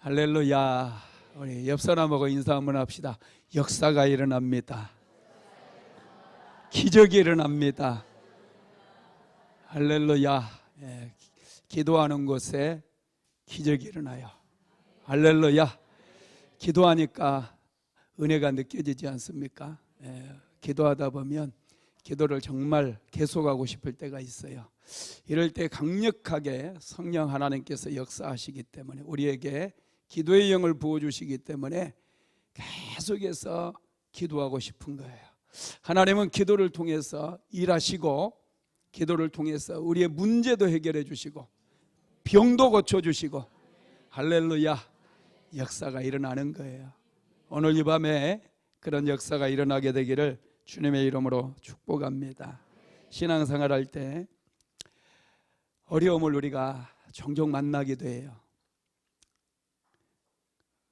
할렐루야. 우리 옆 사람하고 인사 한번 합시다. 역사가 일어납니다. 기적이 일어납니다. 할렐루야. 기도하는 곳에 기적이 일어나요. 할렐루야. 기도하니까 은혜가 느껴지지 않습니까? 기도하다 보면 기도를 정말 계속하고 싶을 때가 있어요. 이럴 때 강력하게 성령 하나님께서 역사하시기 때문에, 우리에게 기도의 영을 부어주시기 때문에 계속해서 기도하고 싶은 거예요. 하나님은 기도를 통해서 일하시고, 기도를 통해서 우리의 문제도 해결해 주시고, 병도 고쳐주시고, 할렐루야, 역사가 일어나는 거예요. 오늘 이 밤에 그런 역사가 일어나게 되기를 주님의 이름으로 축복합니다. 신앙생활할 때 어려움을 우리가 종종 만나기도 해요.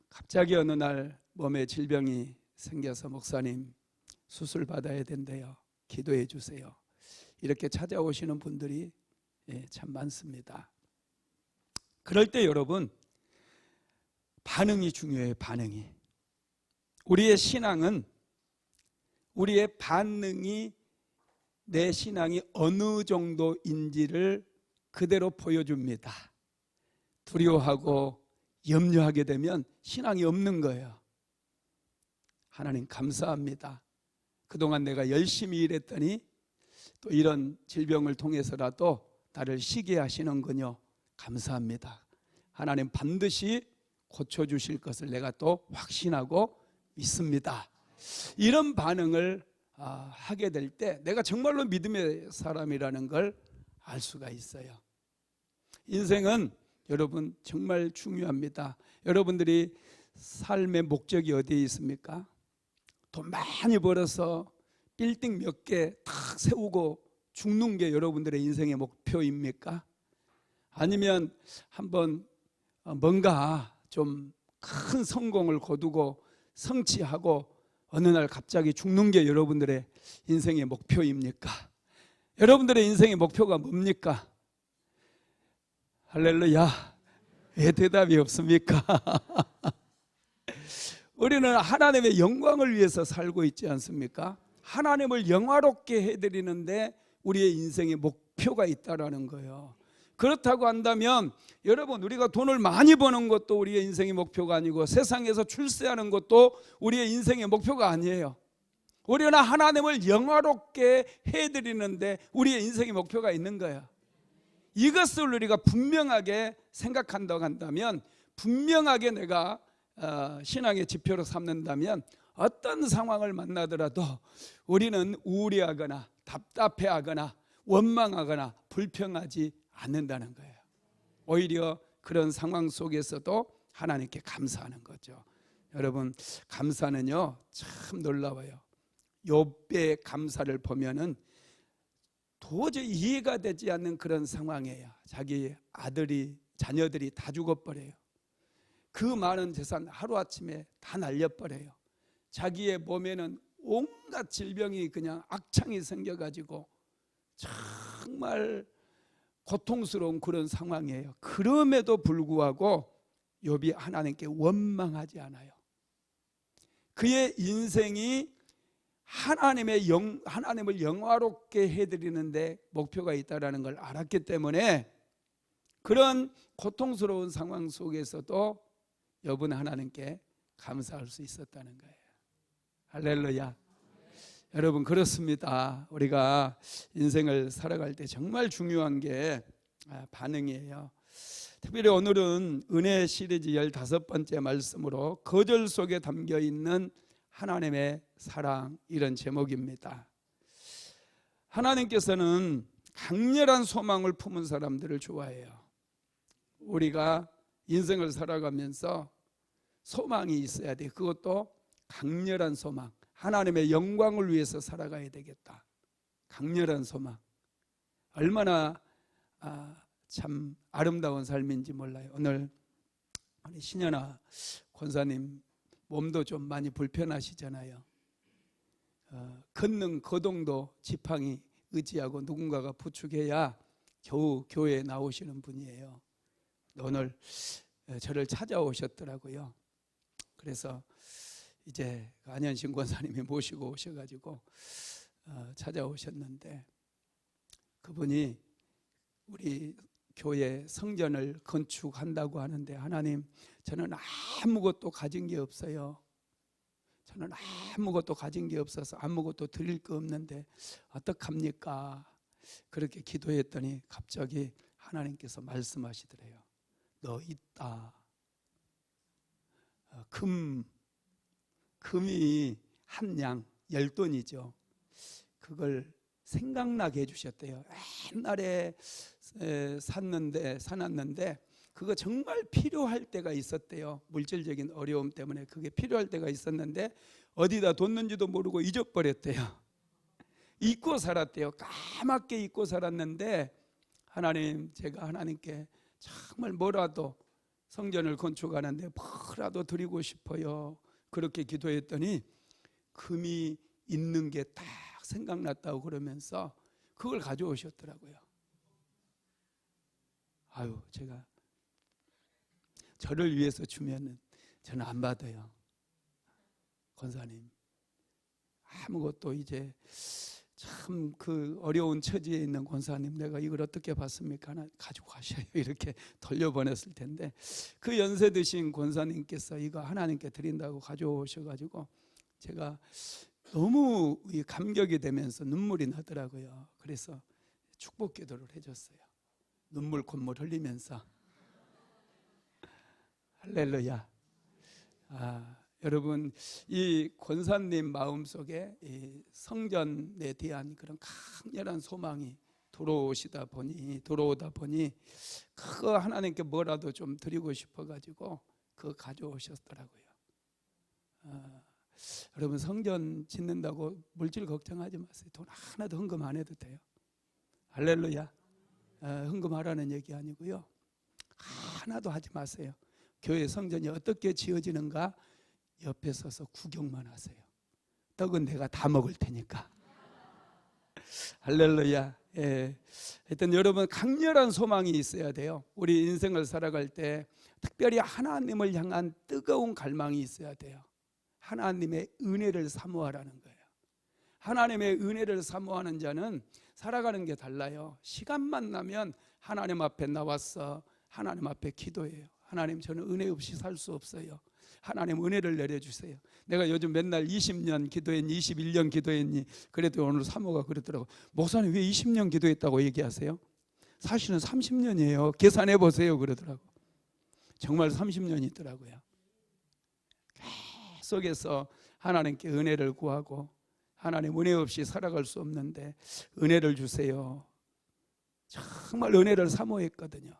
갑자기 어느 날 몸에 질병이 생겨서 목사님 수술 받아야 된대요. 기도해 주세요. 이렇게 찾아오시는 분들이 참 많습니다. 그럴 때 여러분, 반응이 중요해요. 반응이. 우리의 신앙은, 우리의 반응이 내 신앙이 어느 정도인지를 그대로 보여줍니다. 두려워하고 염려하게 되면 신앙이 없는 거예요. 하나님 감사합니다. 그동안 내가 열심히 일했더니 또 이런 질병을 통해서라도 나를 쉬게 하시는군요. 감사합니다. 하나님 반드시 고쳐주실 것을 내가 또 확신하고 믿습니다. 이런 반응을 하게 될 때 내가 정말로 믿음의 사람이라는 걸 알 수가 있어요. 인생은 여러분 정말 중요합니다. 여러분들이 삶의 목적이 어디에 있습니까? 돈 많이 벌어서 빌딩 몇 개 탁 세우고 죽는 게 여러분들의 인생의 목표입니까? 아니면 한번 뭔가 좀 큰 성공을 거두고 성취하고 어느 날 갑자기 죽는 게 여러분들의 인생의 목표입니까? 여러분들의 인생의 목표가 뭡니까? 할렐루야. 왜 대답이 없습니까? 우리는 하나님의 영광을 위해서 살고 있지 않습니까? 하나님을 영화롭게 해드리는데 우리의 인생의 목표가 있다라는 거예요. 그렇다고 한다면 여러분, 우리가 돈을 많이 버는 것도 우리의 인생의 목표가 아니고, 세상에서 출세하는 것도 우리의 인생의 목표가 아니에요. 우리는 하나님을 영화롭게 해드리는데 우리의 인생의 목표가 있는 거예요. 이것을 우리가 분명하게 생각한다고 한다면, 분명하게 내가 신앙의 지표로 삼는다면, 어떤 상황을 만나더라도 우리는 우울해하거나 답답해하거나 원망하거나 불평하지 않는다는 거예요. 오히려 그런 상황 속에서도 하나님께 감사하는 거죠. 여러분, 감사는요 참 놀라워요. 욥의 감사를 보면은 도저히 이해가 되지 않는 그런 상황이에요. 자기 자녀들이 다 죽어버려요. 그 많은 재산 하루아침에 다 날려버려요. 자기의 몸에는 온갖 질병이 그냥 악창이 생겨가지고 정말 고통스러운 그런 상황이에요. 그럼에도 불구하고 욥이 하나님께 원망하지 않아요. 그의 인생이 하나님을 영화롭게 해드리는데 목표가 있다는 걸 알았기 때문에 그런 고통스러운 상황 속에서도 욥은 하나님께 감사할 수 있었다는 거예요. 할렐루야. 여러분, 그렇습니다. 우리가 인생을 살아갈 때 정말 중요한 게 반응이에요. 특별히 오늘은 은혜 시리즈 15번째 말씀으로 거절 속에 담겨있는 하나님의 사랑, 이런 제목입니다. 하나님께서는 강렬한 소망을 품은 사람들을 좋아해요. 우리가 인생을 살아가면서 소망이 있어야 돼. 그것도 강렬한 소망. 하나님의 영광을 위해서 살아가야 되겠다. 강렬한 소망. 얼마나 참 아름다운 삶인지 몰라요. 오늘 우리 신현아 권사님 몸도 좀 많이 불편하시잖아요. 걷는 거동도 지팡이 의지하고 누군가가 부축해야 겨우 교회에 나오시는 분이에요. 오늘 저를 찾아오셨더라고요. 그래서 이제 안현신 권사님이 모시고 오셔가지고 찾아오셨는데, 그분이 우리 교회 성전을 건축한다고 하는데, 하나님, 저는 아무것도 가진 게 없어요. 저는 아무것도 가진 게 없어서 아무것도 드릴 거 없는데 어떡합니까? 그렇게 기도했더니 갑자기 하나님께서 말씀하시더래요. 너 있다. 금이 한 양 10돈이죠. 그걸 생각나게 해주셨대요. 옛날에 사놨는데 그거 정말 필요할 때가 있었대요. 물질적인 어려움 때문에 그게 필요할 때가 있었는데 어디다 뒀는지도 모르고 잊어버렸대요. 잊고 살았대요. 까맣게 잊고 살았는데, 하나님, 제가 하나님께 정말 뭐라도 성전을 건축하는데 뭐라도 드리고 싶어요. 그렇게 기도했더니 금이 있는 게 딱 생각났다고 그러면서 그걸 가져오셨더라고요. 아유, 제가 저를 위해서 주면은 저는 안 받아요. 권사님, 아무것도 이제 참 그 어려운 처지에 있는 권사님, 내가 이걸 어떻게 받습니까? 하나 가지고 가셔요. 이렇게 돌려보냈을 텐데, 그 연세 드신 권사님께서 이거 하나님께 드린다고 가져오셔가지고 제가 너무 감격이 되면서 눈물이 나더라고요. 그래서 축복 기도를 해줬어요. 눈물 콧물 흘리면서. 할렐루야. 여러분, 이 권사님 마음속에 이 성전에 대한 그런 강렬한 소망이 들어오다 보니 그거 하나님께 뭐라도 좀 드리고 싶어가지고 그거 가져오셨더라고요. 여러분, 성전 짓는다고 물질 걱정하지 마세요. 돈 하나도 헌금 안 해도 돼요. 할렐루야. 헌금하라는 얘기 아니고요, 하나도 하지 마세요. 교회 성전이 어떻게 지어지는가 옆에 서서 구경만 하세요. 떡은 내가 다 먹을 테니까. 할렐루야. 예. 하여튼 여러분, 강렬한 소망이 있어야 돼요. 우리 인생을 살아갈 때 특별히 하나님을 향한 뜨거운 갈망이 있어야 돼요. 하나님의 은혜를 사모하라는 거예요. 하나님의 은혜를 사모하는 자는 살아가는 게 달라요. 시간만 나면 하나님 앞에 나와서 하나님 앞에 기도해요. 하나님, 저는 은혜 없이 살 수 없어요. 하나님, 은혜를 내려주세요. 내가 요즘 맨날 20년 기도했니, 21년 기도했니, 그래도 오늘 사모가 그러더라고. 목사님, 왜 20년 기도했다고 얘기하세요? 사실은 30년이에요. 계산해 보세요. 그러더라고. 정말 30년이 있더라고요. 계속해서 하나님께 은혜를 구하고, 하나님, 은혜 없이 살아갈 수 없는데 은혜를 주세요. 정말 은혜를 사모했거든요.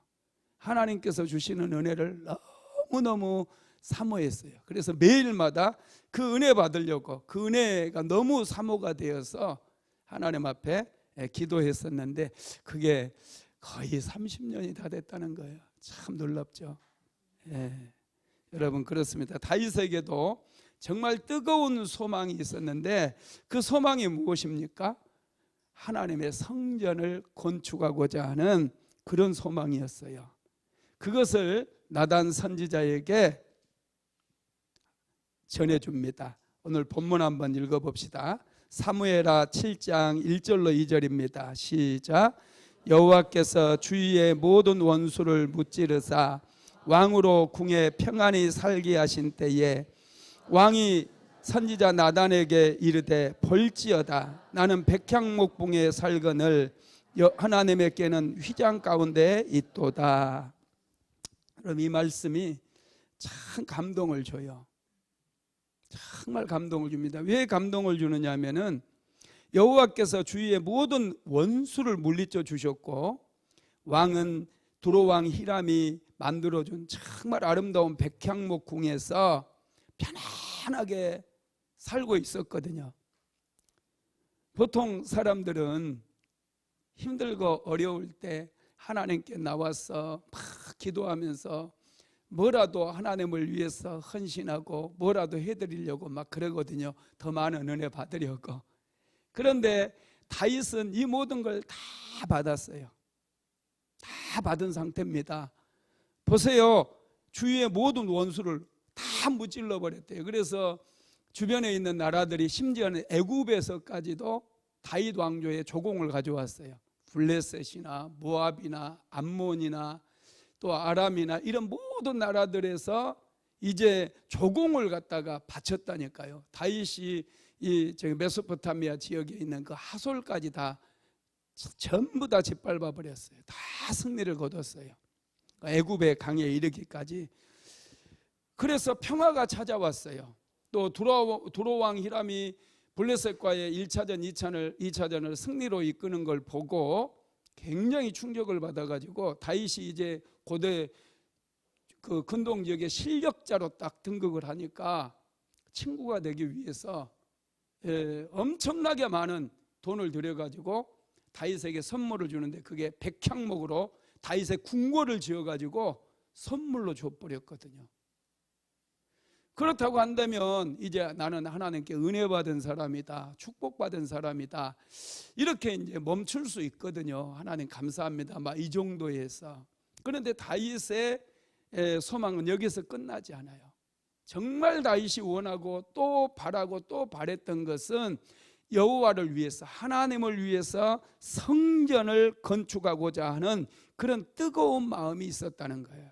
하나님께서 주시는 은혜를 너무너무 사모했어요. 그래서 매일마다 그 은혜 받으려고, 그 은혜가 너무 사모가 되어서 하나님 앞에 기도했었는데 그게 거의 30년이 다 됐다는 거예요. 참 놀랍죠. 예. 여러분, 그렇습니다. 다윗에게도 정말 뜨거운 소망이 있었는데 그 소망이 무엇입니까? 하나님의 성전을 건축하고자 하는 그런 소망이었어요. 그것을 나단 선지자에게 전해줍니다. 오늘 본문 한번 읽어봅시다. 사무엘하 7장 1절로 2절입니다. 시작. 여호와께서 주위의 모든 원수를 무찌르사 왕으로 궁에 평안히 살게 하신 때에 왕이 선지자 나단에게 이르되, 볼지어다, 나는 백향목봉에 살거늘 하나님께는 휘장 가운데 있도다. 그럼 이 말씀이 참 감동을 줘요. 정말 감동을 줍니다. 왜 감동을 주느냐 하면은 여호와께서 주위의 모든 원수를 물리쳐 주셨고, 왕은 두로왕 히람이 만들어준 정말 아름다운 백향목 궁에서 편안하게 살고 있었거든요. 보통 사람들은 힘들고 어려울 때 하나님께 나와서 막 기도하면서 뭐라도 하나님을 위해서 헌신하고 뭐라도 해드리려고 막 그러거든요. 더 많은 은혜 받으려고. 그런데 다윗은 이 모든 걸 다 받았어요. 다 받은 상태입니다. 보세요. 주위의 모든 원수를 다 무찔러 버렸대요. 그래서 주변에 있는 나라들이 심지어는 애굽에서까지도 다윗 왕조의 조공을 가져왔어요. 블레셋이나 모압이나 암몬이나 또 아람이나 이런 모든 나라들에서 이제 조공을 갖다가 바쳤다니까요. 다윗이 이 메소포타미아 지역에 있는 그 하솔까지 다 전부 다 짓밟아 버렸어요. 다 승리를 거뒀어요. 애굽의 강에 이르기까지. 그래서 평화가 찾아왔어요. 또 두로왕 히람이 블레셋과의 1차전, 2차전을 승리로 이끄는 걸 보고 굉장히 충격을 받아가지고 다윗이 이제 고대 그 근동 지역의 실력자로 딱 등극을 하니까 친구가 되기 위해서 엄청나게 많은 돈을 들여가지고 다윗에게 선물을 주는데 그게 백향목으로 다윗의 궁궐을 지어가지고 선물로 줘버렸거든요. 그렇다고 한다면 이제 나는 하나님께 은혜 받은 사람이다, 축복받은 사람이다, 이렇게 이제 멈출 수 있거든요. 하나님 감사합니다, 막 이 정도에서. 그런데 다윗의 소망은 여기서 끝나지 않아요. 정말 다윗이 원하고 또 바라고 또 바랬던 것은 여호와를 위해서, 하나님을 위해서 성전을 건축하고자 하는 그런 뜨거운 마음이 있었다는 거예요.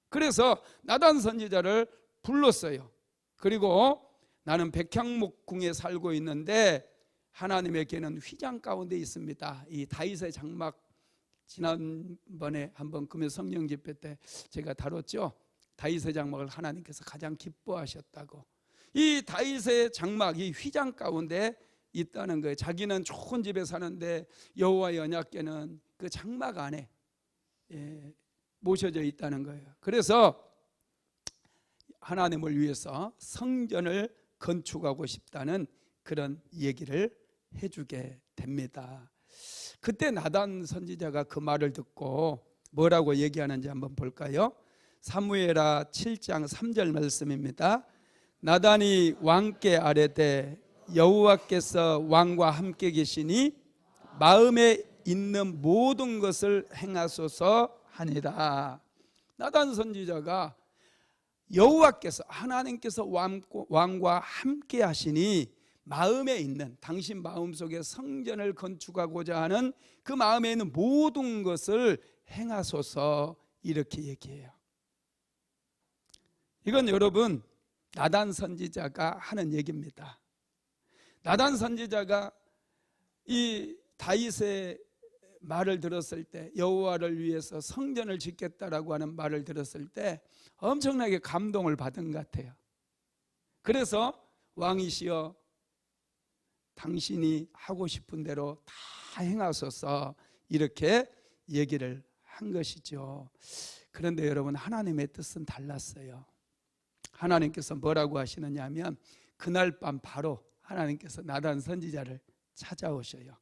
그래서 나단 선지자를 불렀어요. 그리고 나는 백향목궁에 살고 있는데 하나님에게는 휘장 가운데 있습니다. 이 다윗의 장막, 지난번에 한번 금요 성령 집회 때 제가 다뤘죠. 다윗의 장막을 하나님께서 가장 기뻐하셨다고. 이 다윗의 장막, 이 휘장 가운데 있다는 거예요. 자기는 좋은 집에 사는데 여호와의 언약궤는 그 장막 안에 모셔져 있다는 거예요. 그래서 하나님을 위해서 성전을 건축하고 싶다는 그런 얘기를 해주게 됩니다. 그때 나단 선지자가 그 말을 듣고 뭐라고 얘기하는지 한번 볼까요? 사무엘하 7장 3절 말씀입니다. 나단이 왕께 아뢰되 여호와께서 왕과 함께 계시니 마음에 있는 모든 것을 행하소서 하니라. 나단 선지자가 여호와께서, 하나님께서 왕과 함께 하시니 마음에 있는, 당신 마음속에 성전을 건축하고자 하는 그 마음에 있는 모든 것을 행하소서, 이렇게 얘기해요. 이건 여러분 나단 선지자가 하는 얘기입니다. 나단 선지자가 이 다윗의 말을 들었을 때, 여호와를 위해서 성전을 짓겠다라고 하는 말을 들었을 때 엄청나게 감동을 받은 것 같아요. 그래서 왕이시여 당신이 하고 싶은 대로 다 행하소서, 이렇게 얘기를 한 것이죠. 그런데 여러분, 하나님의 뜻은 달랐어요. 하나님께서 뭐라고 하시느냐 하면 그날 밤 바로 하나님께서 나단 선지자를 찾아오셔요.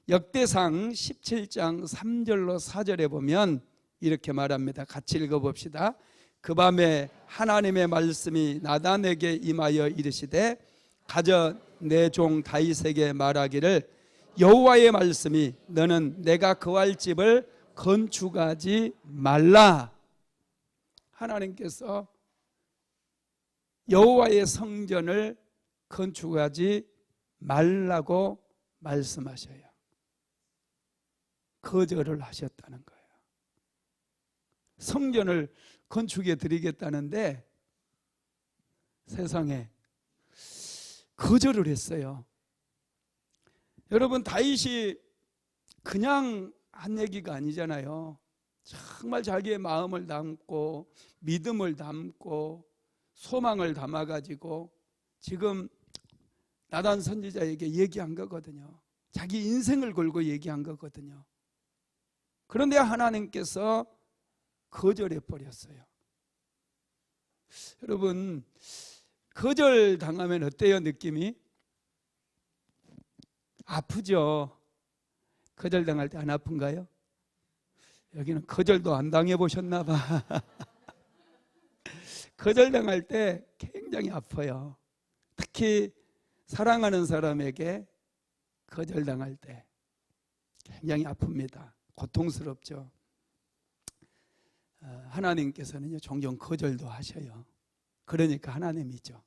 역대상 17장 3절로 4절에 보면 이렇게 말합니다. 같이 읽어봅시다. 그 밤에 하나님의 말씀이 나단에게 임하여 이르시되 가져 내 종 다윗에게 말하기를 여호와의 말씀이 너는 내가 거할 집을 건축하지 말라. 하나님께서 여호와의 성전을 건축하지 말라고 말씀하셔요. 거절을 하셨다는 거예요. 성전을 건축해 드리겠다는데 세상에 거절을 했어요. 여러분, 다윗이 그냥 한 얘기가 아니잖아요. 정말 자기의 마음을 담고 믿음을 담고 소망을 담아가지고 지금 나단 선지자에게 얘기한 거거든요. 자기 인생을 걸고 얘기한 거거든요. 그런데 하나님께서 거절해 버렸어요. 여러분, 거절당하면 어때요? 느낌이 아프죠? 거절당할 때 안 아픈가요? 여기는 거절도 안 당해보셨나 봐. 거절당할 때 굉장히 아파요. 특히 사랑하는 사람에게 거절당할 때 굉장히 아픕니다. 고통스럽죠. 하나님께서는요 종종 거절도 하셔요. 그러니까 하나님이죠.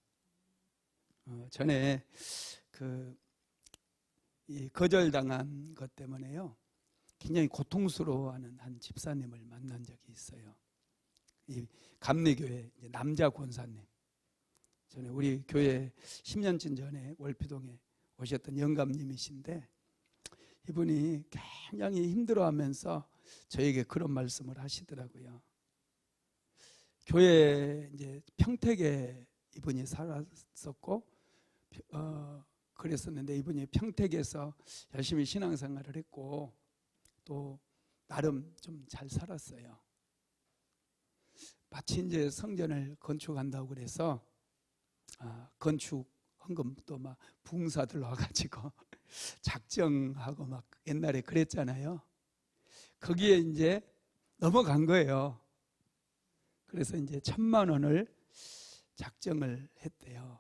전에 이 거절당한 것 때문에요 굉장히 고통스러워하는 한 집사님을 만난 적이 있어요. 이 감리교회 남자 권사님, 전에 우리 교회 10년쯤 전에 월피동에 오셨던 영감님이신데, 이분이 굉장히 힘들어하면서 저에게 그런 말씀을 하시더라고요. 교회 이제 평택에 이분이 살았었고 그랬었는데, 이분이 평택에서 열심히 신앙생활을 했고 또 나름 좀 잘 살았어요. 마치 이제 성전을 건축한다고 그래서 건축 헌금도 막 부흥사들 와가지고 작정하고 막 옛날에 그랬잖아요. 거기에 이제 넘어간 거예요. 그래서 이제 1,000만 원을 작정을 했대요.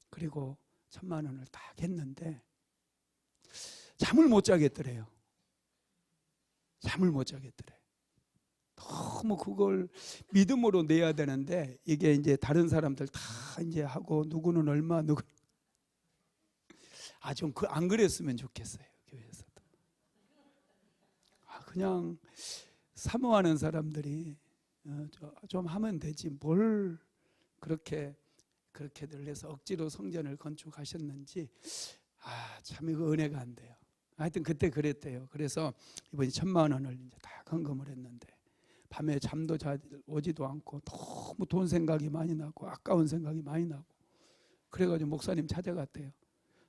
그리고 1,000만 원을 딱 했는데 잠을 못 자겠더래요. 잠을 못 자겠더래. 너무 그걸 믿음으로 내야 되는데, 이게 이제 다른 사람들 다 이제 하고 누구는 얼마 누구 좀 안 그랬으면 좋겠어요. 교회에서도 그냥 사모하는 사람들이 좀 하면 되지 뭘 그렇게들 해서 억지로 성전을 건축하셨는지 참 이거 은혜가 안 돼요. 하여튼 그때 그랬대요. 그래서 이번에 1,000만 원을 이제 다 헌금을 했는데 밤에 잠도 오지도 않고 너무 돈 생각이 많이 나고 아까운 생각이 많이 나고, 그래가지고 목사님 찾아갔대요.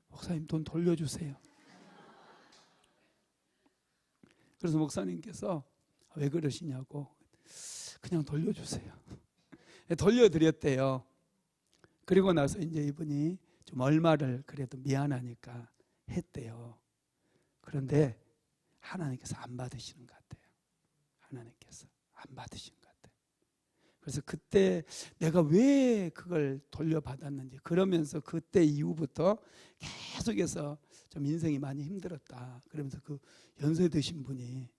목사님 돈 돌려주세요. 그래서 목사님께서 왜 그러시냐고, 그냥 돌려주세요. 돌려드렸대요. 그리고 나서 이제 이분이 좀 얼마를 그래도 미안하니까 했대요. 그런데 하나님께서 안 받으시는 것 같아요. 하나님께서 안 받으신 것 같아요. 그래서 그때 내가 왜 그걸 돌려받았는지, 그러면서 그때 이후부터 계속해서 좀 인생이 많이 힘들었다 그러면서 그 연세 드신 분이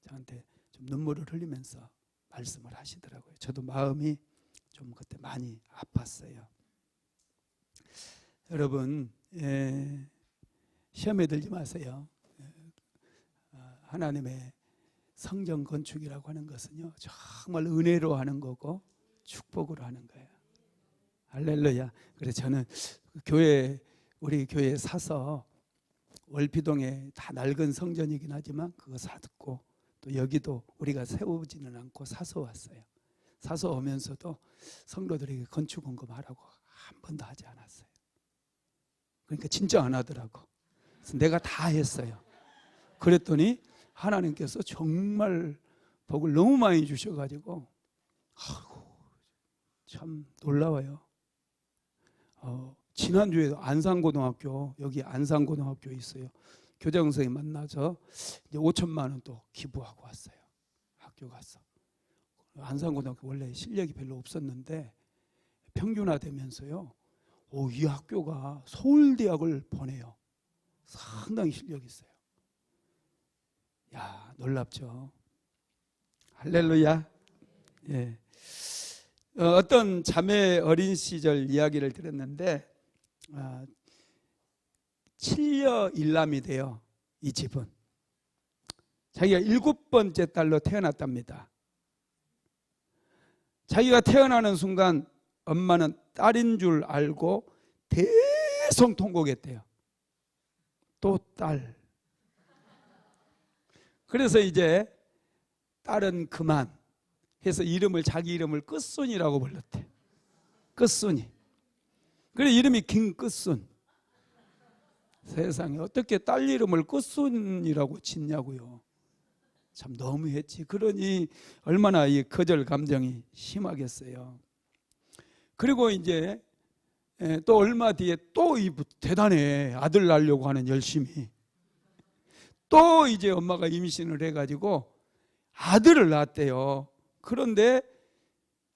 저한테 좀 눈물을 흘리면서 말씀을 하시더라고요. 저도 마음이 좀 그때 많이 아팠어요. 여러분, 시험에 들지 마세요. 하나님의 성전 건축이라고 하는 것은요 정말 은혜로 하는 거고 축복으로 하는 거예요. 할렐루야. 그래서 저는 우리 교회 사서 월피동에 다 낡은 성전이긴 하지만 그거 사듣고, 또 여기도 우리가 세우지는 않고 사서 왔어요. 사서 오면서도 성도들에게 건축 헌금하라고 한 번도 하지 않았어요. 그러니까 진짜 안 하더라고. 그래서 내가 다 했어요. 그랬더니 하나님께서 정말 복을 너무 많이 주셔가지고 참 놀라워요. 지난주에도 안산고등학교, 여기 안산고등학교 있어요. 교장 선생님 만나서 이제 5,000만 원 또 기부하고 왔어요. 학교 가서. 안산고등학교 원래 실력이 별로 없었는데 평균화되면서요, 이 학교가 서울대학을 보내요. 상당히 실력이 있어요. 야, 놀랍죠. 할렐루야. 예. 어떤 자매 어린 시절 이야기를 들었는데 7녀 1남이 돼요. 이 집은 자기가 7번째 딸로 태어났답니다. 자기가 태어나는 순간 엄마는 딸인 줄 알고 대성통곡했대요. 또 딸. 그래서 이제 딸은 그만 해서 자기 이름을 끝순이라고 불렀대. 끝순이. 그래 이름이 김끝순. 세상에 어떻게 딸 이름을 끝순이라고 짓냐고요. 참 너무했지. 그러니 얼마나 이 거절 감정이 심하겠어요. 그리고 이제 또 얼마 뒤에 또 대단해. 아들 낳으려고 하는 열심히. 또 이제 엄마가 임신을 해가지고 아들을 낳았대요. 그런데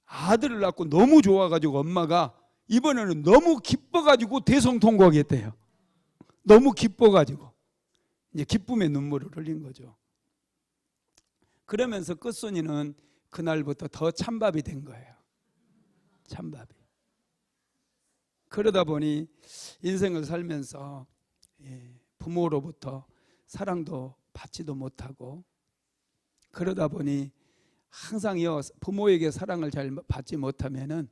아들을 낳고 너무 좋아가지고 엄마가 이번에는 너무 기뻐가지고 대성통곡했대요. 너무 기뻐가지고 이제 기쁨의 눈물을 흘린 거죠. 그러면서 끝순이는 그날부터 더 찬밥이 된 거예요. 찬밥이. 그러다 보니 인생을 살면서 부모로부터 사랑도 받지도 못하고, 그러다 보니 항상요, 부모에게 사랑을 잘 받지 못하면은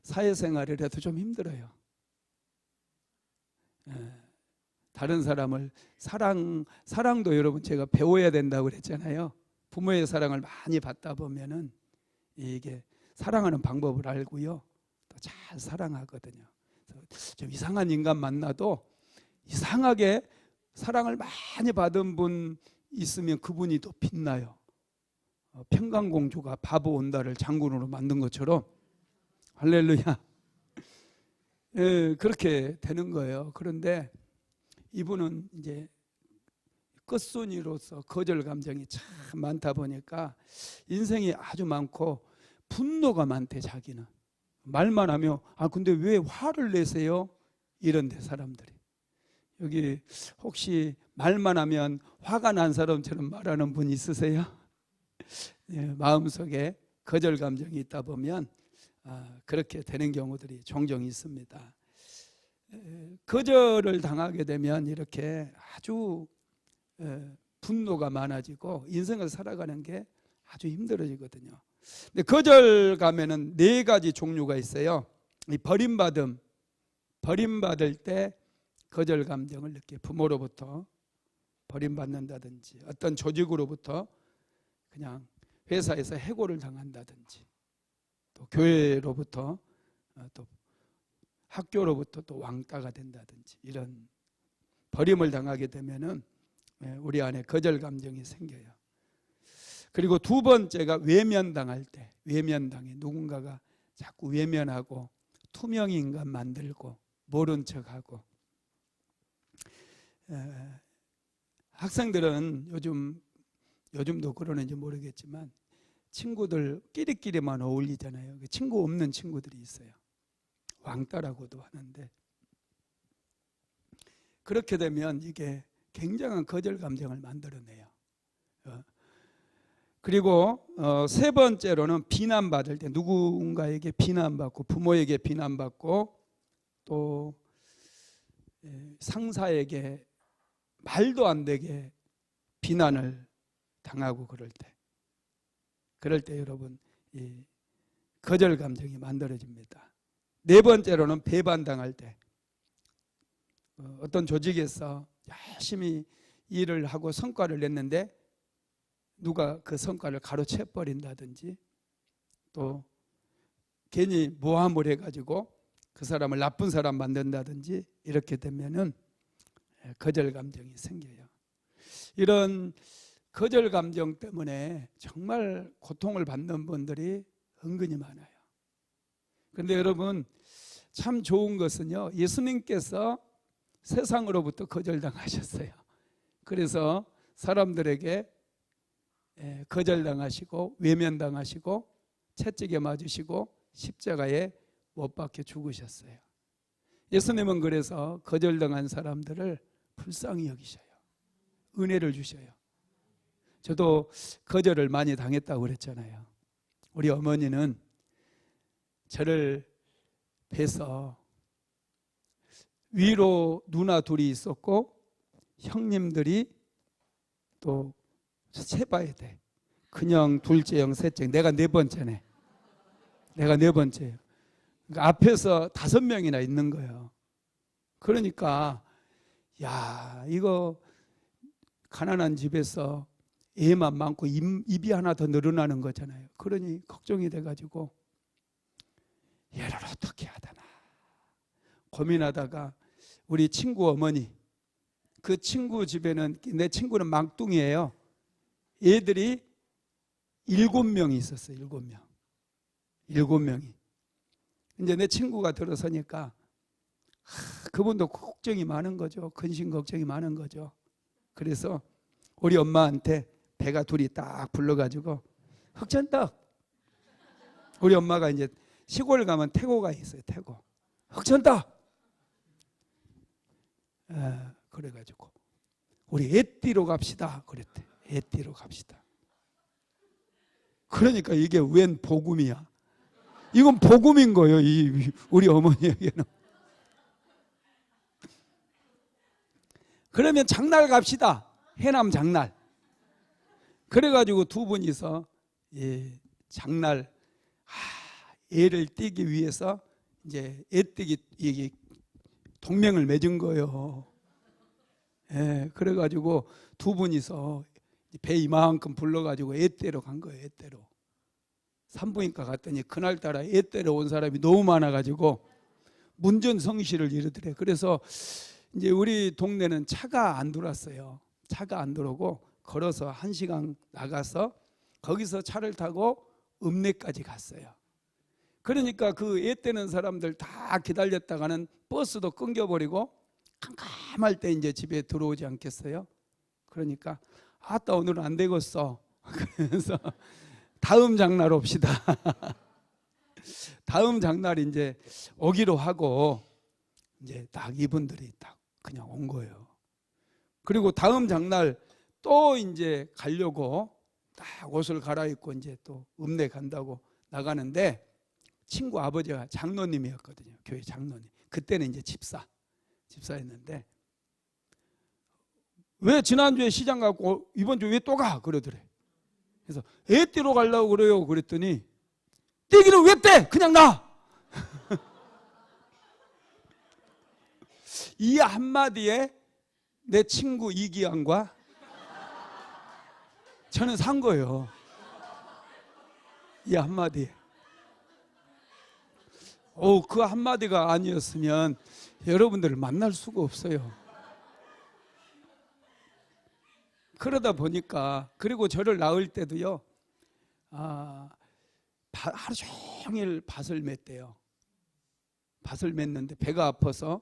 사회생활을 해도 좀 힘들어요. 다른 사람을 사랑도 여러분 제가 배워야 된다고 그랬잖아요. 부모의 사랑을 많이 받다 보면은 이게 사랑하는 방법을 알고요, 또 잘 사랑하거든요. 좀 이상한 인간 만나도 이상하게 사랑을 많이 받은 분 있으면 그분이 더 빛나요. 평강공주가 바보 온다를 장군으로 만든 것처럼. 할렐루야. 그렇게 되는 거예요. 그런데 이분은 이제 끝순이로서 거절 감정이 참 많다 보니까 인생이 아주 많고 분노가 많대. 자기는 말만 하면 근데 왜 화를 내세요? 이런데 사람들이. 여기 혹시 말만 하면 화가 난 사람처럼 말하는 분 있으세요? 마음속에 거절 감정이 있다 보면 그렇게 되는 경우들이 종종 있습니다. 거절을 당하게 되면 이렇게 아주 분노가 많아지고 인생을 살아가는 게 아주 힘들어지거든요. 근데 거절감에는 4가지 종류가 있어요. 이 버림받을 때 거절 감정을 느껴요. 부모로부터 버림받는다든지, 어떤 조직으로부터 그냥 회사에서 해고를 당한다든지, 또 교회로부터, 또 학교로부터 또 왕따가 된다든지, 이런 버림을 당하게 되면은 우리 안에 거절 감정이 생겨요. 그리고 2번째가 외면당할 때, 외면당해. 누군가가 자꾸 외면하고 투명 인간 만들고 모른 척하고. 학생들은 요즘도 그러는지 모르겠지만 친구들 끼리끼리만 어울리잖아요. 친구 없는 친구들이 있어요. 왕따라고도 하는데, 그렇게 되면 이게 굉장한 거절 감정을 만들어내요. 그리고 3번째로는 비난받을 때, 누군가에게 비난받고, 부모에게 비난받고, 또 상사에게 말도 안 되게 비난을 당하고 그럴 때 여러분 이 거절 감정이 만들어집니다. 4번째로는 배반당할 때, 어떤 조직에서 열심히 일을 하고 성과를 냈는데 누가 그 성과를 가로채 버린다든지, 또 괜히 모함을 해가지고 그 사람을 나쁜 사람 만든다든지, 이렇게 되면은 거절 감정이 생겨요. 이런 거절 감정 때문에 정말 고통을 받는 분들이 은근히 많아요. 그런데 여러분 참 좋은 것은요, 예수님께서 세상으로부터 거절당하셨어요. 그래서 사람들에게 거절당하시고 외면당하시고 채찍에 맞으시고 십자가에 못 박혀 죽으셨어요. 예수님은 그래서 거절당한 사람들을 불쌍히 여기셔요. 은혜를 주셔요. 저도 거절을 많이 당했다고 그랬잖아요. 우리 어머니는 저를 뵈서, 위로 누나 둘이 있었고 형님들이 또 세봐야 돼. 큰형, 둘째 형, 셋째, 내가 4번째네. 내가 4번째예요. 그러니까 앞에서 5명이나 있는 거예요. 그러니까 야, 이거 가난한 집에서 애만 많고 입이 하나 더 늘어나는 거잖아요. 그러니 걱정이 돼가지고 얘를 어떻게 하다나 고민하다가 우리 친구 어머니, 그 친구 집에는, 내 친구는 막둥이에요. 애들이 7명이 있었어요. 7명이. 이제 내 친구가 들어서니까 그분도 걱정이 많은 거죠. 근심 걱정이 많은 거죠. 그래서 우리 엄마한테 배가 둘이 딱 불러가지고 흑천떡. 우리 엄마가 이제 시골 가면 태고가 있어요. 태고. 흑천떡. 그래가지고 우리 애띠로 갑시다. 그랬대. 애띠로 갑시다. 그러니까 이게 웬 복음이야? 이건 복음인 거예요. 우리 어머니에게는. 그러면 장날 갑시다. 해남 장날. 그래가지고 두 분이서 장날 애를 띄기 위해서 이제 애뜨기 이게 동맹을 맺은 거예요. 그래가지고 두 분이서 배 이만큼 불러가지고 애떼러 간 거예요. 애떼러. 산부인과 갔더니 그날따라 애떼러 온 사람이 너무 많아가지고 문전성시를 이루더래. 그래서 이제 우리 동네는 차가 안 들어왔어요. 차가 안 들어오고 걸어서 1시간 나가서 거기서 차를 타고 읍내까지 갔어요. 그러니까 그 애떼는 사람들 다 기다렸다가는 버스도 끊겨버리고 캄캄할 때 이제 집에 들어오지 않겠어요? 그러니까 아따 오늘은 안 되겠어. 그래서 다음 장날 옵시다. 다음 장날 이제 오기로 하고 이제 딱 이분들이 딱 그냥 온 거예요. 그리고 다음 장날 또 이제 가려고 딱 옷을 갈아입고 이제 또 읍내 간다고 나가는데 친구 아버지가 장로님이었거든요. 교회 장로님. 그때는 이제 집사였는데 왜 지난주에 시장 가고 이번 주에 왜 또 가? 그러더래. 그래서 애 떼러 가려고 그래요. 그랬더니 떼기는 왜 떼? 그냥 나. 이 한마디에 내 친구 이기환과 저는 산 거예요. 이 한마디에. 그 한마디가 아니었으면 여러분들을 만날 수가 없어요. 그러다 보니까 그리고 저를 낳을 때도요. 하루 종일 밭을 맸대요. 밭을 맸는데 배가 아파서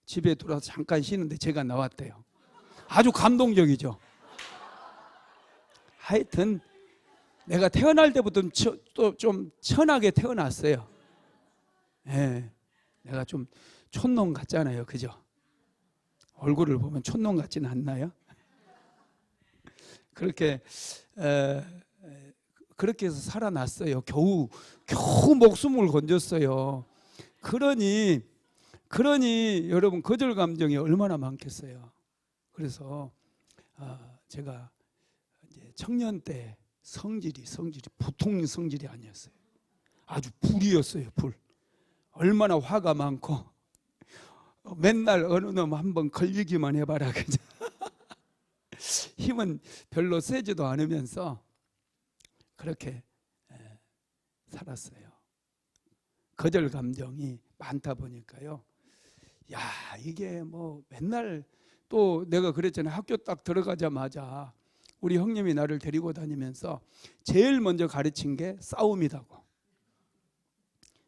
집에 들어와서 잠깐 쉬는데 제가 나왔대요. 아주 감동적이죠. 하여튼 내가 태어날 때부터 또 좀 천하게 태어났어요. 내가 좀 촌놈 같잖아요. 그죠? 얼굴을 보면 촌놈 같지는 않나요? 그렇게 해서 살아났어요. 겨우 목숨을 건졌어요. 그러니 여러분 거절 감정이 얼마나 많겠어요. 그래서 제가 이제 청년 때 성질이 보통 성질이 아니었어요. 아주 불이었어요. 불. 얼마나 화가 많고 맨날 어느 놈 한번 걸리기만 해봐라. 그죠? 힘은 별로 세지도 않으면서 그렇게 살았어요. 거절 감정이 많다 보니까요. 야, 이게 뭐 맨날 또 내가 그랬잖아요. 학교 딱 들어가자마자 우리 형님이 나를 데리고 다니면서 제일 먼저 가르친 게 싸움이라고.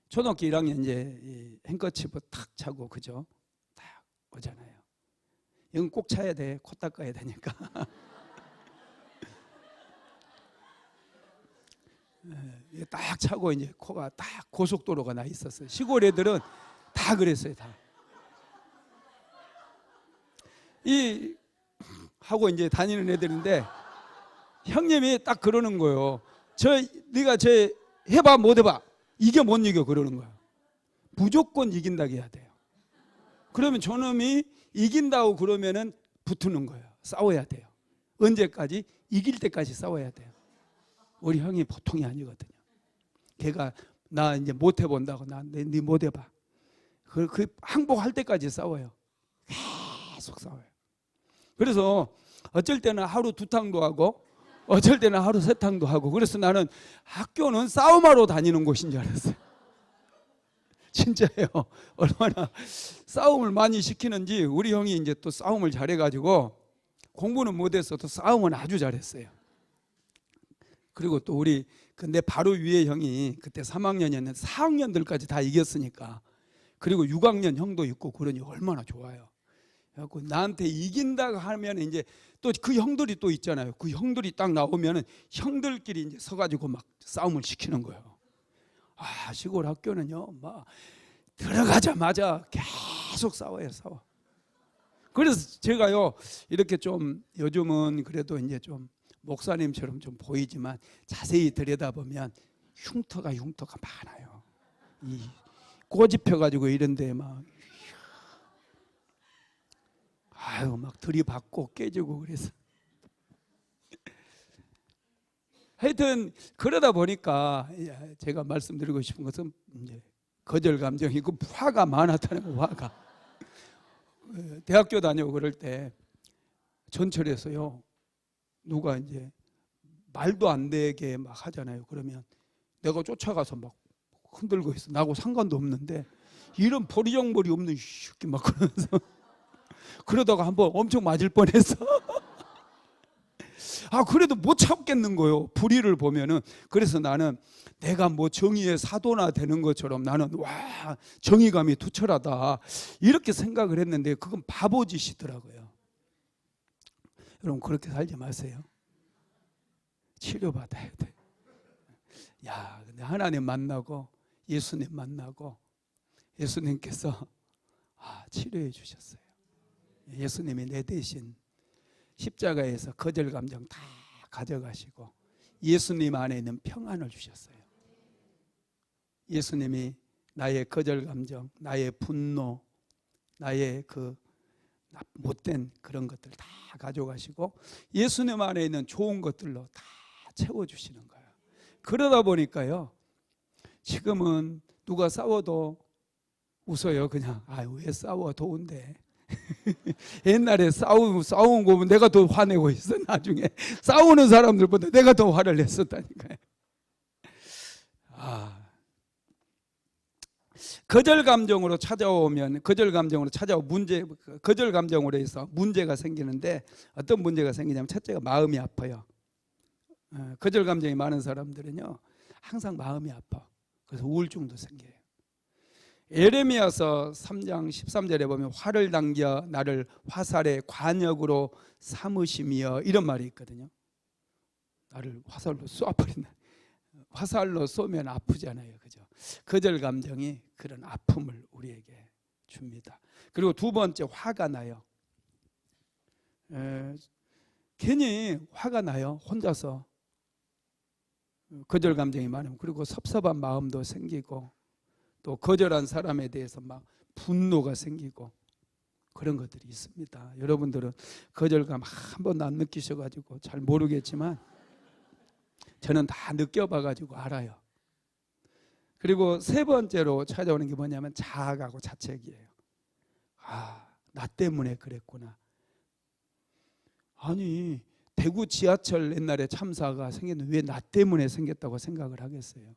초등학교 1학년 이제 행커치부 탁 차고 그죠? 딱 오잖아요. 이건 꼭 차야 돼. 코 닦아야 되니까. 딱 차고 이제 코가 딱 고속도로가 나 있었어요. 시골 애들은 다 그랬어요. 다. 하고 이제 다니는 애들인데 형님이 딱 그러는 거예요. 네가 해봐 못 해봐. 이겨 못 이겨 그러는 거예요. 무조건 이긴다고 해야 돼요. 그러면 저놈이 이긴다고 그러면은 붙는 거예요. 싸워야 돼요. 언제까지? 이길 때까지 싸워야 돼요. 우리 형이 보통이 아니거든요. 걔가 나 이제 못 해본다고 네 못 해봐. 그 항복할 때까지 싸워요. 계속 싸워요. 그래서 어쩔 때는 하루 2탕도 하고 어쩔 때는 하루 3탕도 하고 그래서 나는 학교는 싸움하러 다니는 곳인 줄 알았어요. 진짜예요. 얼마나 싸움을 많이 시키는지 우리 형이 이제 또 싸움을 잘해가지고 공부는 못했어도 싸움은 아주 잘했어요. 그리고 또 우리 내 바로 위에 형이 그때 3학년이었는데 4학년들까지 다 이겼으니까 그리고 6학년 형도 있고 그러니 얼마나 좋아요. 그래갖고 나한테 이긴다고 하면 이제 또 그 형들이 또 있잖아요. 그 형들이 딱 나오면은 형들끼리 이제 서가지고 막 싸움을 시키는 거예요. 시골 학교는요, 막 들어가자마자 계속 싸워요. 그래서 제가요 이렇게 좀 요즘은 그래도 이제 좀 목사님처럼 좀 보이지만 자세히 들여다보면 흉터가 많아요. 이 꼬집혀가지고 이런데 막 아유 막 들이받고 깨지고 그래서 하여튼 그러다 보니까 제가 말씀드리고 싶은 것은 이제 거절 감정이고 화가 많았다는 거. 화가 대학교 다니고 그럴 때 전철에서요 누가 이제 말도 안 되게 막 하잖아요. 그러면 내가 쫓아가서 막 흔들고 있어. 나하고 상관도 없는데 이런 버리장머리 없는 새끼 막 그러면서 그러다가 한번 엄청 맞을 뻔했어. 아 그래도 못 참겠는 거요. 불의를 보면은. 그래서 나는 내가 뭐 정의의 사도나 되는 것처럼 나는 와 정의감이 투철하다 이렇게 생각을 했는데 그건 바보짓이더라고요. 여러분 그렇게 살지 마세요. 치료받아야 돼. 야 근데 하나님 만나고 예수님 만나고 예수님께서 치료해 주셨어요. 예수님이 내 대신 십자가에서 거절 감정 다 가져가시고 예수님 안에 있는 평안을 주셨어요. 예수님이 나의 거절 감정, 나의 분노, 나의 그 못된 그런 것들 다 가져가시고 예수님 안에 있는 좋은 것들로 다 채워주시는 거예요. 그러다 보니까요 지금은 누가 싸워도 웃어요. 그냥 왜 싸워 더운데. 옛날에 싸운 거 보면 내가 더 화내고 있어. 나중에 싸우는 사람들보다 내가 더 화를 냈었다니까요. 거절 감정으로 찾아오면 거절 감정으로 해서 문제가 생기는데 어떤 문제가 생기냐면 첫째가 마음이 아파요. 거절 감정이 많은 사람들은요 항상 마음이 아파. 그래서 우울증도 생겨요. 예레미야서 3장 13절에 보면 화를 당겨 나를 화살의 관역으로 삼으시며 이런 말이 있거든요. 나를 화살로 쏘아버린다. 화살로 쏘면 아프잖아요. 그죠? 거절 감정이 그런 아픔을 우리에게 줍니다. 그리고 두 번째 화가 나요. 괜히 화가 나요. 혼자서 거절 감정이 많으면. 그리고 섭섭한 마음도 생기고 또 거절한 사람에 대해서 막 분노가 생기고 그런 것들이 있습니다. 여러분들은 거절감 한 번도 안 느끼셔가지고 잘 모르겠지만 저는 다 느껴봐가지고 알아요. 그리고 세 번째로 찾아오는 게 뭐냐면 자학하고 자책이에요. 나 때문에 그랬구나. 아니 대구 지하철 옛날에 참사가 생겼는데 왜 나 때문에 생겼다고 생각을 하겠어요.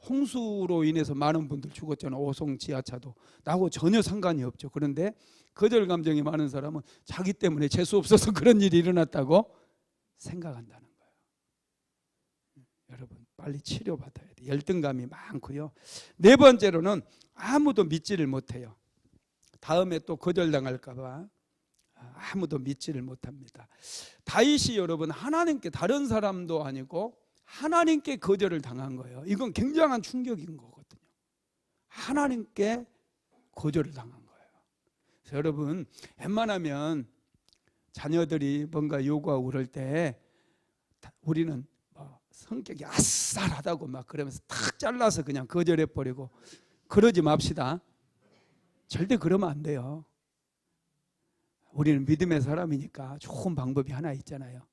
홍수로 인해서 많은 분들 죽었잖아요. 오송 지하차도. 나하고 전혀 상관이 없죠. 그런데 거절 감정이 많은 사람은 자기 때문에 재수 없어서 그런 일이 일어났다고 생각한다는 거예요. 여러분 빨리 치료받아야 돼요. 열등감이 많고요. 네 번째로는 아무도 믿지를 못해요. 다음에 또 거절당할까 봐 아무도 믿지를 못합니다. 다윗이 여러분 하나님께 다른 사람도 아니고 하나님께 거절을 당한 거예요. 이건 굉장한 충격인 거거든요. 하나님께 거절을 당한 거예요. 그래서 여러분 웬만하면 자녀들이 뭔가 요구하고 그럴 때 우리는 성격이 아싸하다고 막 그러면서 탁 잘라서 그냥 거절해버리고 그러지 맙시다. 절대 그러면 안 돼요. 우리는 믿음의 사람이니까 좋은 방법이 하나 있잖아요.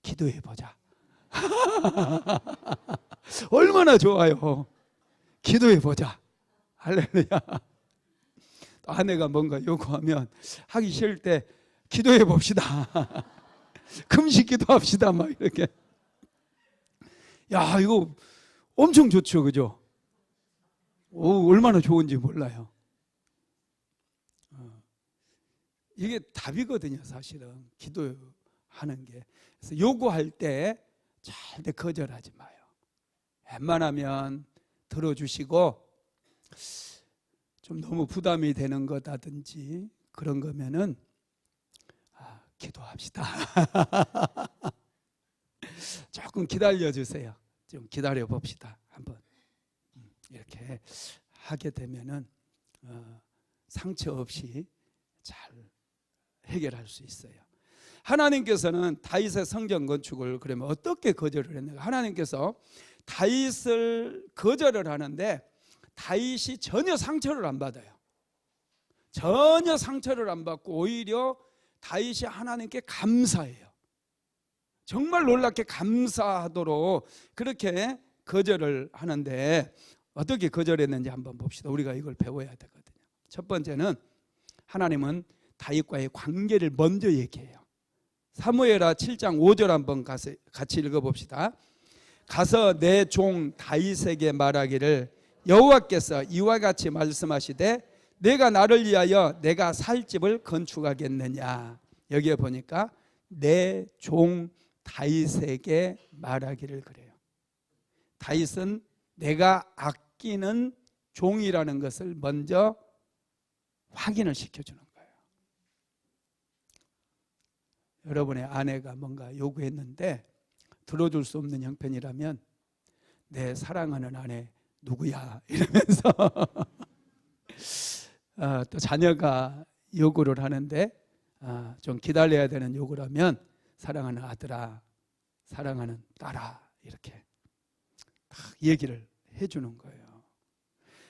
기도해보자. 얼마나 좋아요. 기도해보자. 할렐루야. 아내가 뭔가 요구하면 하기 싫을 때 기도해봅시다. 금식 기도합시다. 막 이렇게. 야 이거 엄청 좋죠. 그죠? 얼마나 좋은지 몰라요. 이게 답이거든요. 사실은 기도하는 게. 그래서 요구할 때 절대 거절하지 마요. 웬만하면 들어주시고 좀 너무 부담이 되는 거다든지 그런 거면은 기도합시다. 조금 기다려주세요. 좀 기다려 봅시다. 한번 이렇게 하게 되면은 상처 없이 잘 해결할 수 있어요. 하나님께서는 다윗의 성전 건축을 그러면 어떻게 거절을 했는가? 하나님께서 다윗을 거절을 하는데 다윗이 전혀 상처를 안 받아요. 전혀 상처를 안 받고 오히려 다윗이 하나님께 감사해요. 정말 놀랍게 감사하도록 그렇게 거절을 하는데 어떻게 거절했는지 한번 봅시다. 우리가 이걸 배워야 되거든요. 첫 번째는 하나님은 다윗과의 관계를 먼저 얘기해요. 사무엘하 7장 5절 한번 같이 읽어봅시다. 가서 내 종 다윗에게 말하기를 여호와께서 이와 같이 말씀하시되 내가 나를 위하여 내가 살 집을 건축하겠느냐. 여기에 보니까 내 종 다윗에게 말하기를 그래요. 다윗은 내가 아끼는 종이라는 것을 먼저 확인을 시켜주는 거예요. 여러분의 아내가 뭔가 요구했는데 들어줄 수 없는 형편이라면 내 사랑하는 아내 누구야? 이러면서 또 자녀가 요구를 하는데 좀 기다려야 되는 요구라면 사랑하는 아들아, 사랑하는 딸아 이렇게 딱 얘기를 해주는 거예요.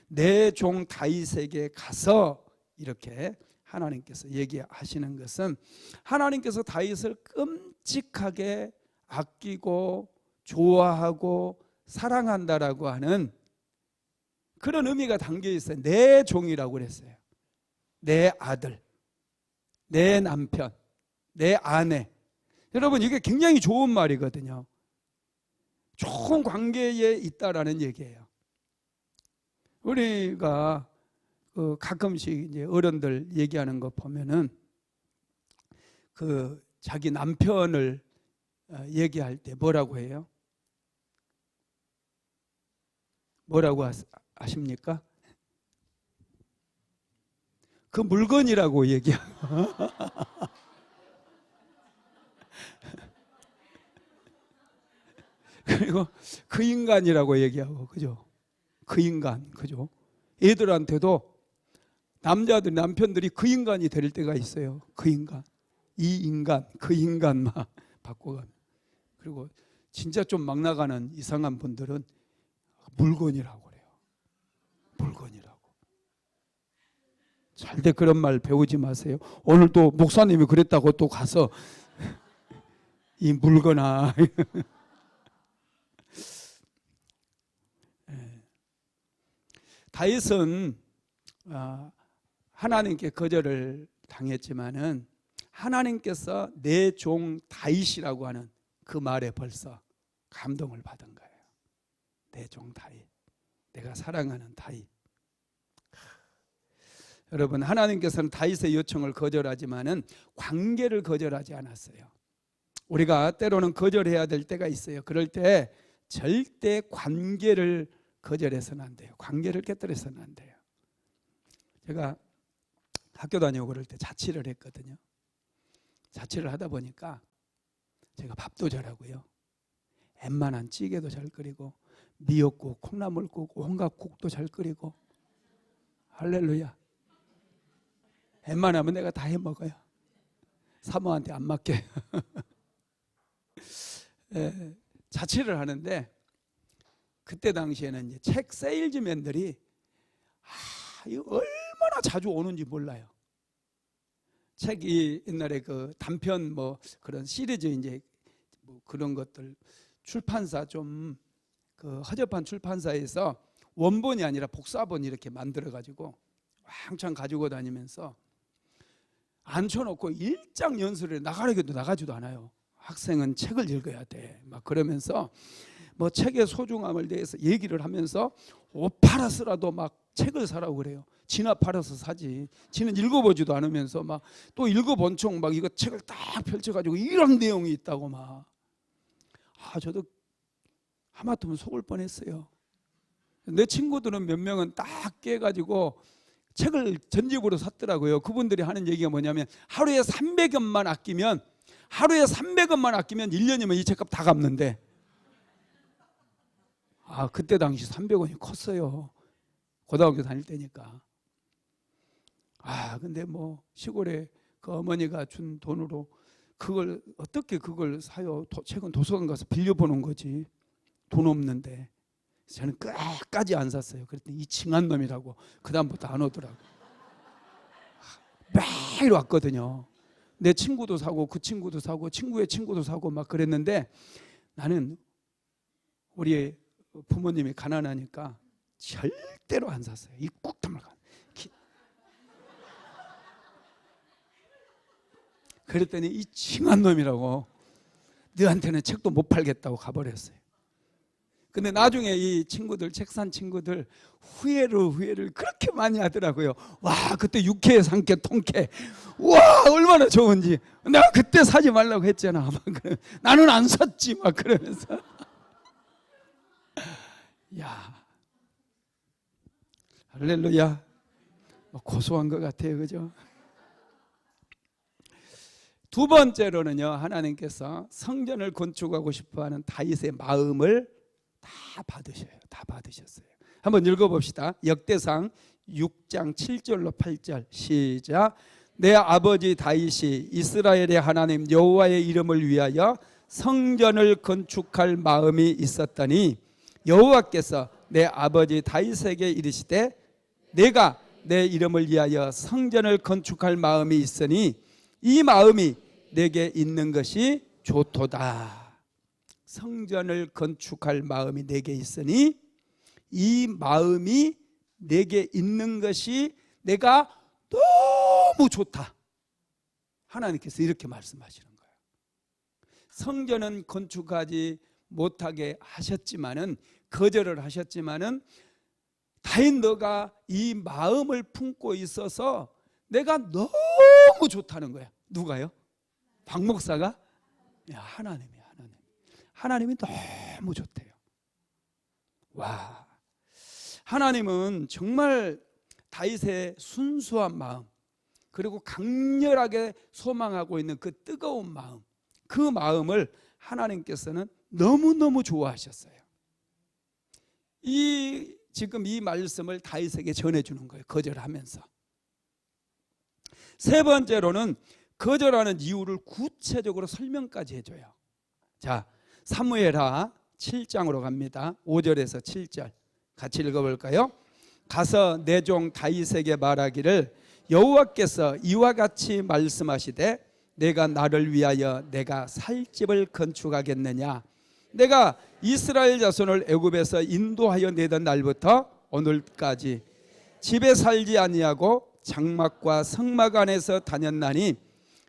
내 종 다윗에게 가서 이렇게 하나님께서 얘기하시는 것은 하나님께서 다윗을 끔찍하게 아끼고 좋아하고 사랑한다라고 하는 그런 의미가 담겨 있어요. 내 종이라고 그랬어요. 내 아들, 내 남편, 내 아내. 여러분 이게 굉장히 좋은 말이거든요. 좋은 관계에 있다라는 얘기예요. 우리가 가끔씩 이제 어른들 얘기하는 거 보면은 그 자기 남편을 얘기할 때 뭐라고 해요? 뭐라고 아십니까? 그 물건이라고 얘기하고 그리고 그 인간이라고 얘기하고 그죠? 그 인간 그죠? 애들한테도 남자들 남편들이 그 인간이 될 때가 있어요. 그 인간, 이 인간, 그 인간만 바꿔가면. 그리고 진짜 좀 막 나가는 이상한 분들은 물건이라고 그래요. 물건이라고. 절대 그런 말 배우지 마세요. 오늘 또 목사님이 그랬다고 또 가서 이 물건아. 다윗은 하나님께 거절을 당했지만은 하나님께서 내 종 다윗이라고 하는 그 말에 벌써 감동을 받은 거예요. 내 종 다윗, 내가 사랑하는 다윗. 여러분 하나님께서는 다윗의 요청을 거절하지만은 관계를 거절하지 않았어요. 우리가 때로는 거절해야 될 때가 있어요. 그럴 때 절대 관계를 거절해서는 안 돼요. 관계를 깨뜨려서는 안 돼요. 제가 학교 다니고 그럴 때 자취를 했거든요. 자취를 하다 보니까 제가 밥도 잘하고요. 웬만한 찌개도 잘 끓이고 미역국, 콩나물국, 온갖 국도 잘 끓이고 할렐루야. 웬만하면 내가 다 해먹어요. 사모한테 안 맡겨요. 자취를 하는데 그때 당시에는 이제 책 세일즈맨들이 이거 얼마나 자주 오는지 몰라요. 책이 옛날에 그 단편 뭐 그런 시리즈 이제 뭐 그런 것들 출판사 좀 그 허접한 출판사에서 원본이 아니라 복사본 이렇게 만들어 가지고 왕창 가지고 다니면서 앉혀놓고 일장 연설에 나가려고 나가지도 않아요. 학생은 책을 읽어야 돼. 막 그러면서 뭐 책의 소중함을 대해서 얘기를 하면서 옷 팔아서라도 막 책을 사라고 그래요. 지나 팔아서 사지. 지는 읽어보지도 않으면서 막 또 읽어본 척 막 이거 책을 딱 펼쳐가지고 이런 내용이 있다고 막. 저도 하마터면 속을 뻔했어요. 내 친구들은 몇 명은 딱 깨가지고 책을 전집으로 샀더라고요. 그분들이 하는 얘기가 뭐냐면 하루에 300원만 아끼면 1년이면 이 책값 다 갚는데. 그때 당시 300원이 컸어요. 고등학교 다닐 때니까. 근데 뭐 시골에 그 어머니가 준 돈으로 그걸 어떻게 그걸 사요? 최근 도서관 가서 빌려보는 거지. 돈 없는데. 저는 끝까지 안 샀어요. 그랬더니 이 징한 놈이라고 그 다음부터 안 오더라고. 매일 왔거든요. 내 친구도 사고 그 친구도 사고 친구의 친구도 사고 막 그랬는데 나는 우리 부모님이 가난하니까 절대로 안 샀어요. 이 꾹 다물고. 그랬더니 이 징한 놈이라고 너한테는 책도 못 팔겠다고 가버렸어요. 근데 나중에 이 친구들, 책 산 친구들 후회를 그렇게 많이 하더라고요. 와, 그때 육회, 삼회, 통회, 와 얼마나 좋은지. 내가 그때 사지 말라고 했잖아. 막 나는 안 샀지 막 그러면서. 야, 할렐루야. 고소한 것 같아요, 그죠? 두 번째로는요, 하나님께서 성전을 건축하고 싶어하는 다윗의 마음을 다 받으셔요. 다 받으셨어요. 한번 읽어봅시다. 역대상 6장 7절로 8절 시작. 내 아버지 다윗이 이스라엘의 하나님 여호와의 이름을 위하여 성전을 건축할 마음이 있었더니 여호와께서 내 아버지 다윗에게 이르시되 내가 내 이름을 위하여 성전을 건축할 마음이 있으니 이 마음이 내게 있는 것이 좋도다. 성전을 건축할 마음이 내게 있으니 이 마음이 내게 있는 것이 내가 너무 좋다. 하나님께서 이렇게 말씀하시는 거예요. 성전은 건축하지 못하게 하셨지만은, 거절을 하셨지만은, 다윗 너가 이 마음을 품고 있어서 내가 너무 좋다는 거야. 누가요? 박 목사가? 하나님이 너무 좋대요. 와, 하나님은 정말 다윗의 순수한 마음, 그리고 강렬하게 소망하고 있는 그 뜨거운 마음, 그 마음을 하나님께서는 너무너무 좋아하셨어요. 지금 이 말씀을 다윗에게 전해주는 거예요. 거절하면서. 세 번째로는 거절하는 이유를 구체적으로 설명까지 해줘요. 자, 사무엘하 7장으로 갑니다. 5절에서 7절 같이 읽어볼까요? 가서 내 종 다윗에게 말하기를 여호와께서 이와 같이 말씀하시되 내가 나를 위하여 내가 살 집을 건축하겠느냐. 내가 이스라엘 자손을 애굽에서 인도하여 내던 날부터 오늘까지 집에 살지 아니하고 장막과 성막 안에서 다녔나니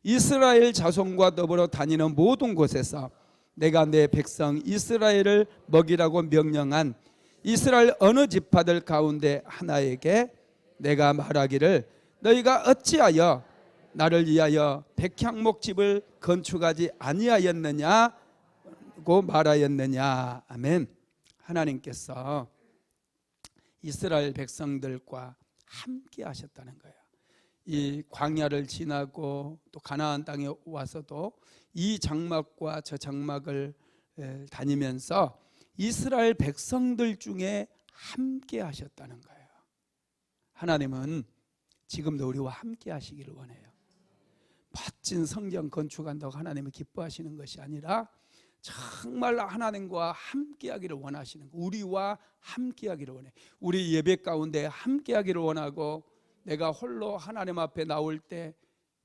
이스라엘 자손과 더불어 다니는 모든 곳에서 내가 내 백성 이스라엘을 먹이라고 명령한 이스라엘 어느 지파들 가운데 하나에게 내가 말하기를 너희가 어찌하여 나를 위하여 백향목집을 건축하지 아니하였느냐고 말하였느냐. 아멘. 하나님께서 이스라엘 백성들과 함께 하셨다는 거예요. 이 광야를 지나고 또 가나안 땅에 와서도 이 장막과 저 장막을 다니면서 이스라엘 백성들 중에 함께 하셨다는 거예요. 하나님은 지금도 우리와 함께 하시기를 원해요. 멋진 성전 건축한다고 하나님이 기뻐하시는 것이 아니라 정말 하나님과 함께 하기를 원하시는 거예요. 우리와 함께 하기를 원해요. 우리 예배 가운데 함께 하기를 원하고 내가 홀로 하나님 앞에 나올 때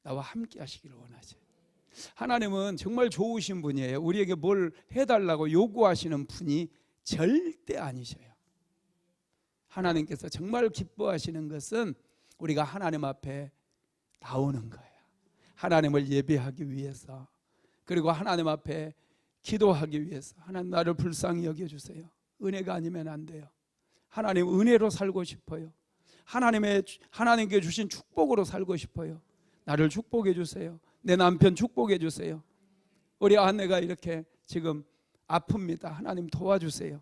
나와 함께 하시기를 원하세요. 하나님은 정말 좋으신 분이에요. 우리에게 뭘 해달라고 요구하시는 분이 절대 아니셔요. 하나님께서 정말 기뻐하시는 것은 우리가 하나님 앞에 나오는 거예요. 하나님을 예배하기 위해서, 그리고 하나님 앞에 기도하기 위해서. 하나님 나를 불쌍히 여겨주세요. 은혜가 아니면 안 돼요. 하나님 은혜로 살고 싶어요. 하나님께 주신 축복으로 살고 싶어요. 나를 축복해 주세요. 내 남편 축복해 주세요. 우리 아내가 이렇게 지금 아픕니다. 하나님 도와주세요.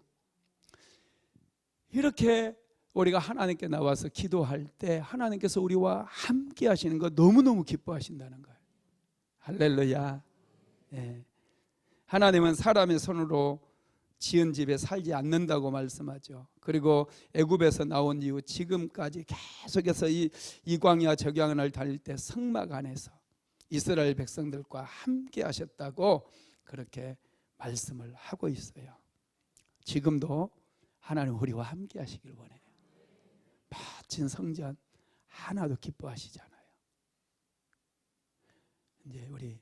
이렇게 우리가 하나님께 나와서 기도할 때 하나님께서 우리와 함께 하시는 거 너무너무 기뻐하신다는 거예요. 할렐루야. 예. 하나님은 사람의 손으로 지은 집에 살지 않는다고 말씀하죠. 그리고 애굽에서 나온 이후 지금까지 계속해서 이 광야 적양을 다닐 때 성막 안에서 이스라엘 백성들과 함께 하셨다고 그렇게 말씀을 하고 있어요. 지금도 하나님 우리와 함께 하시길 원해요. 멋진 성전 하나도 기뻐하시잖아요. 이제 우리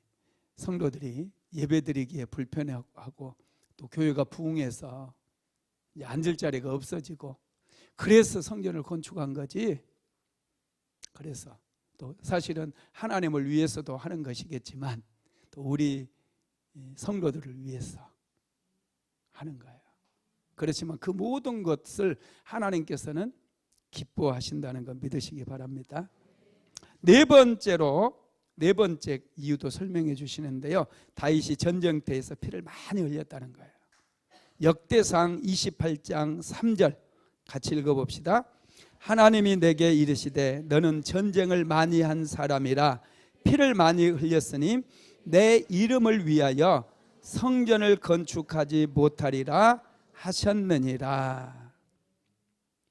성도들이 예배드리기에 불편하고 또 교회가 부흥해서 이제 앉을 자리가 없어지고 그래서 성전을 건축한 거지. 그래서 또 사실은 하나님을 위해서도 하는 것이겠지만 또 우리 성도들을 위해서 하는 거예요. 그렇지만 그 모든 것을 하나님께서는 기뻐하신다는 걸 믿으시기 바랍니다. 네 번째 이유도 설명해 주시는데요. 다윗이 전쟁터에서 피를 많이 흘렸다는 거예요. 역대상 28장 3절 같이 읽어봅시다. 하나님이 내게 이르시되 너는 전쟁을 많이 한 사람이라 피를 많이 흘렸으니 내 이름을 위하여 성전을 건축하지 못하리라 하셨느니라.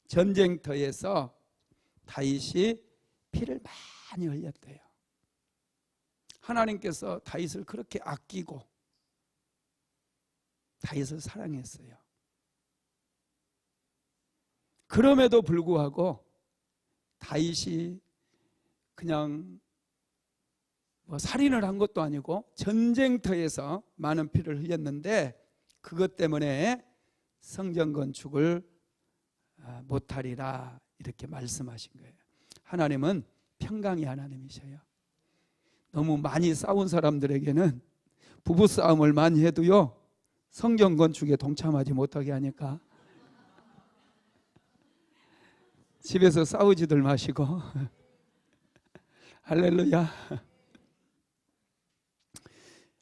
전쟁터에서 다윗이 피를 많이 흘렸대요. 하나님께서 다윗을 그렇게 아끼고 다윗을 사랑했어요. 그럼에도 불구하고 다윗이 그냥 살인을 한 것도 아니고 전쟁터에서 많은 피를 흘렸는데 그것 때문에 성전 건축을 못하리라 이렇게 말씀하신 거예요. 하나님은 평강의 하나님이셔요. 너무 많이 싸운 사람들에게는 부부싸움을 많이 해도요 성전 건축에 동참하지 못하게 하니까 집에서 싸우지들 마시고 할렐루야.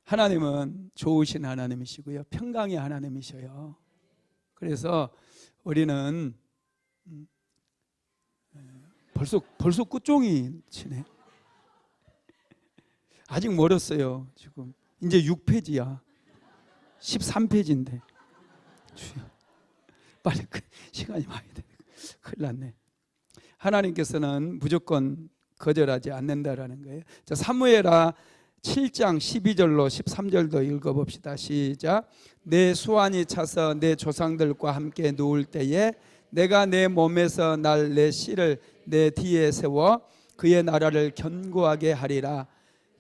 하나님은 좋으신 하나님이시고요 평강의 하나님이셔요. 그래서 우리는 벌써 끝종이 치네. 아직 멀었어요. 지금 이제 6페이지야 13페이지인데 빨리 시간이 많이 돼. 큰일 났네. 하나님께서는 무조건 거절하지 않는다라는 거예요. 자, 사무엘하 7장 12절로 13절도 읽어봅시다. 시작. 내 수완이 차서 내 조상들과 함께 누울 때에 내가 내 몸에서 날 내 씨를 내 뒤에 세워 그의 나라를 견고하게 하리라.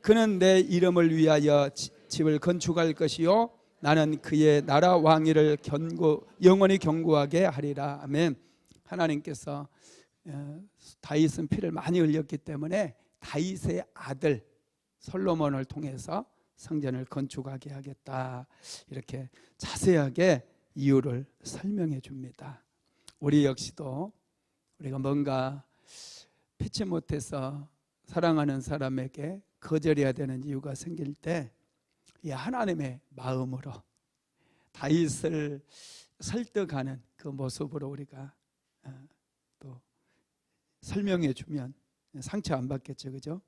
그는 내 이름을 위하여 집을 건축할 것이요 나는 그의 나라 왕위를 영원히 견고하게 하리라. 아멘. 하나님께서 다윗은 피를 많이 흘렸기 때문에 다윗의 아들 솔로몬을 통해서 성전을 건축하게 하겠다 이렇게 자세하게 이유를 설명해 줍니다. 우리 역시도 우리가 뭔가 피치 못해서 사랑하는 사람에게 거절해야 되는 이유가 생길 때 이 하나님의 마음으로 다윗을 설득하는 그 모습으로 우리가 또 설명해 주면 상처 안 받겠죠, 그죠?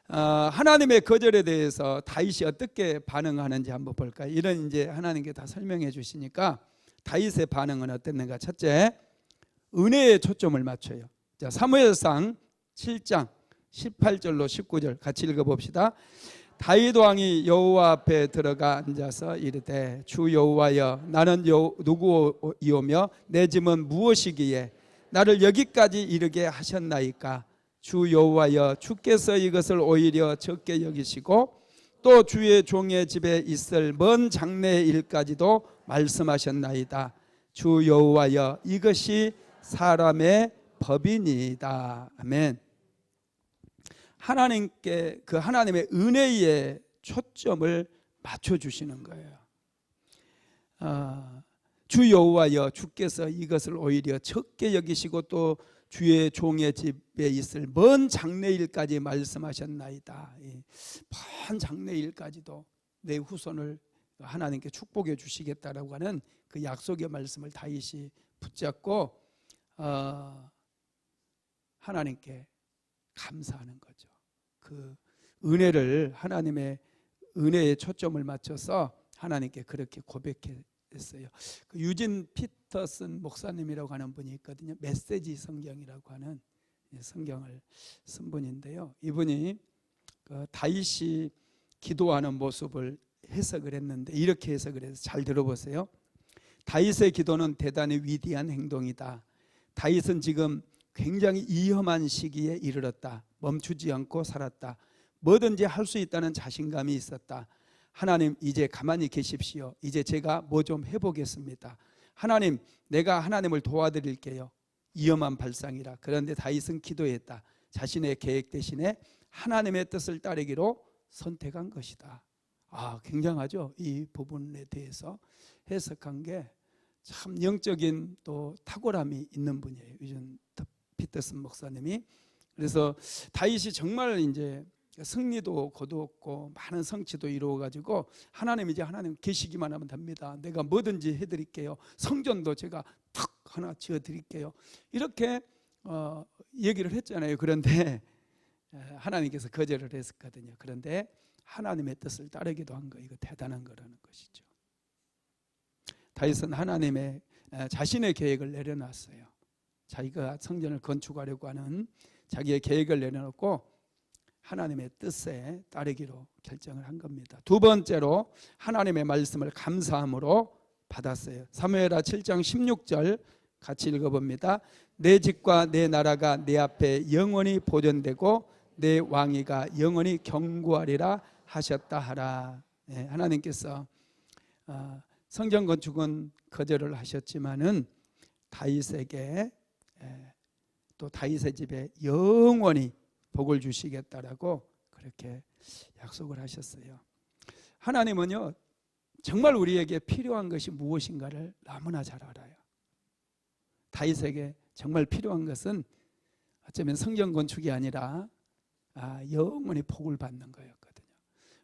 하나님의 거절에 대해서 다윗이 어떻게 반응하는지 한번 볼까요? 이런 이제 하나님께 다 설명해 주시니까 다윗의 반응은 어땠는가? 첫째, 은혜에 초점을 맞춰요. 자, 사무엘상 7장 18절로 19절 같이 읽어봅시다. 다윗 왕이 여호와 앞에 들어가 앉아서 이르되 주 여호와여 나는 누구이오며 내 짐은 무엇이기에 나를 여기까지 이르게 하셨나이까? 주 여호와여 주께서 이것을 오히려 적게 여기시고 또 주의 종의 집에 있을 먼 장래의 일까지도 말씀하셨나이다. 주 여호와여 이것이 사람의 법이니이다. 아멘. 하나님께 그 하나님의 은혜에 초점을 맞춰주시는 거예요. 주 여호와여 주께서 이것을 오히려 적게 여기시고 또 주의 종의 집에 있을 먼 장래일까지 말씀하셨나이다. 먼 장래일까지도 내 후손을 하나님께 축복해 주시겠다라고 하는 그 약속의 말씀을 다윗이 붙잡고 하나님께 감사하는 거죠. 그 은혜를 하나님의 은혜에 초점을 맞춰서 하나님께 그렇게 고백했어요. 그 유진 피터슨 목사님이라고 하는 분이 있거든요. 메시지 성경이라고 하는 성경을 쓴 분인데요. 이분이 다윗이 기도하는 모습을 해석을 했는데 이렇게 해석을 해서 잘 들어보세요. 다윗의 기도는 대단히 위대한 행동이다. 다윗은 지금 굉장히 위험한 시기에 이르렀다. 멈추지 않고 살았다. 뭐든지 할 수 있다는 자신감이 있었다. 하나님, 이제 가만히 계십시오. 이제 제가 뭐 좀 해보겠습니다. 하나님, 내가 하나님을 도와드릴게요. 위험한 발상이라. 그런데 다윗은 기도했다. 자신의 계획 대신에 하나님의 뜻을 따르기로 선택한 것이다. 굉장하죠. 이 부분에 대해서 해석한 게 참 영적인 또 탁월함이 있는 분이에요. 유전 피터슨 목사님이. 그래서 다윗이 정말 이제 승리도 거두었고 많은 성취도 이루어 가지고 하나님, 이제 하나님 계시기만 하면 됩니다. 내가 뭐든지 해드릴게요. 성전도 제가 탁 하나 지어 드릴게요. 이렇게 얘기를 했잖아요. 그런데 하나님께서 거절을 했었거든요. 그런데 하나님의 뜻을 따르기도 한 거, 이거 대단한 거라는 것이죠. 다윗은 하나님의 자신의 계획을 내려놨어요. 자기가 성전을 건축하려고 하는 자기의 계획을 내려놓고 하나님의 뜻에 따르기로 결정을 한 겁니다. 두 번째로 하나님의 말씀을 감사함으로 받았어요. 사무엘하 7장 16절 같이 읽어봅니다. 내 집과 내 나라가 내 앞에 영원히 보존되고 내 왕위가 영원히 견고하리라 하셨다 하라. 하나님께서 성전 건축은 거절을 하셨지만은 다윗에게 또 다윗의 집에 영원히 복을 주시겠다라고 그렇게 약속을 하셨어요. 하나님은요, 정말 우리에게 필요한 것이 무엇인가를 너무나 잘 알아요. 다윗에게 정말 필요한 것은 어쩌면 성전 건축이 아니라 영원히 복을 받는 거였거든요.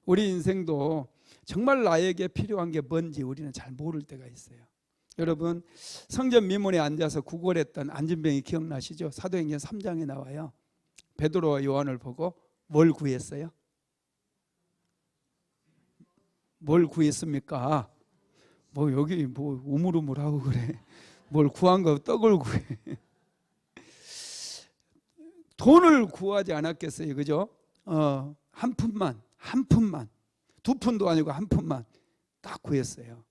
우리 인생도 정말 나에게 필요한 게 뭔지 우리는 잘 모를 때가 있어요. 여러분, 성전 미문에 앉아서 구걸했던 안진병이 기억나시죠? 사도행전 3장에 나와요. 베드로와 요한을 보고 뭘 구했어요? 뭘 구했습니까? 여기 우물우물하고 그래. 뭘 구한 거 떡을 구해. 돈을 구하지 않았겠어요, 그죠? 한 푼만, 두 푼도 아니고 한 푼만 딱 구했어요.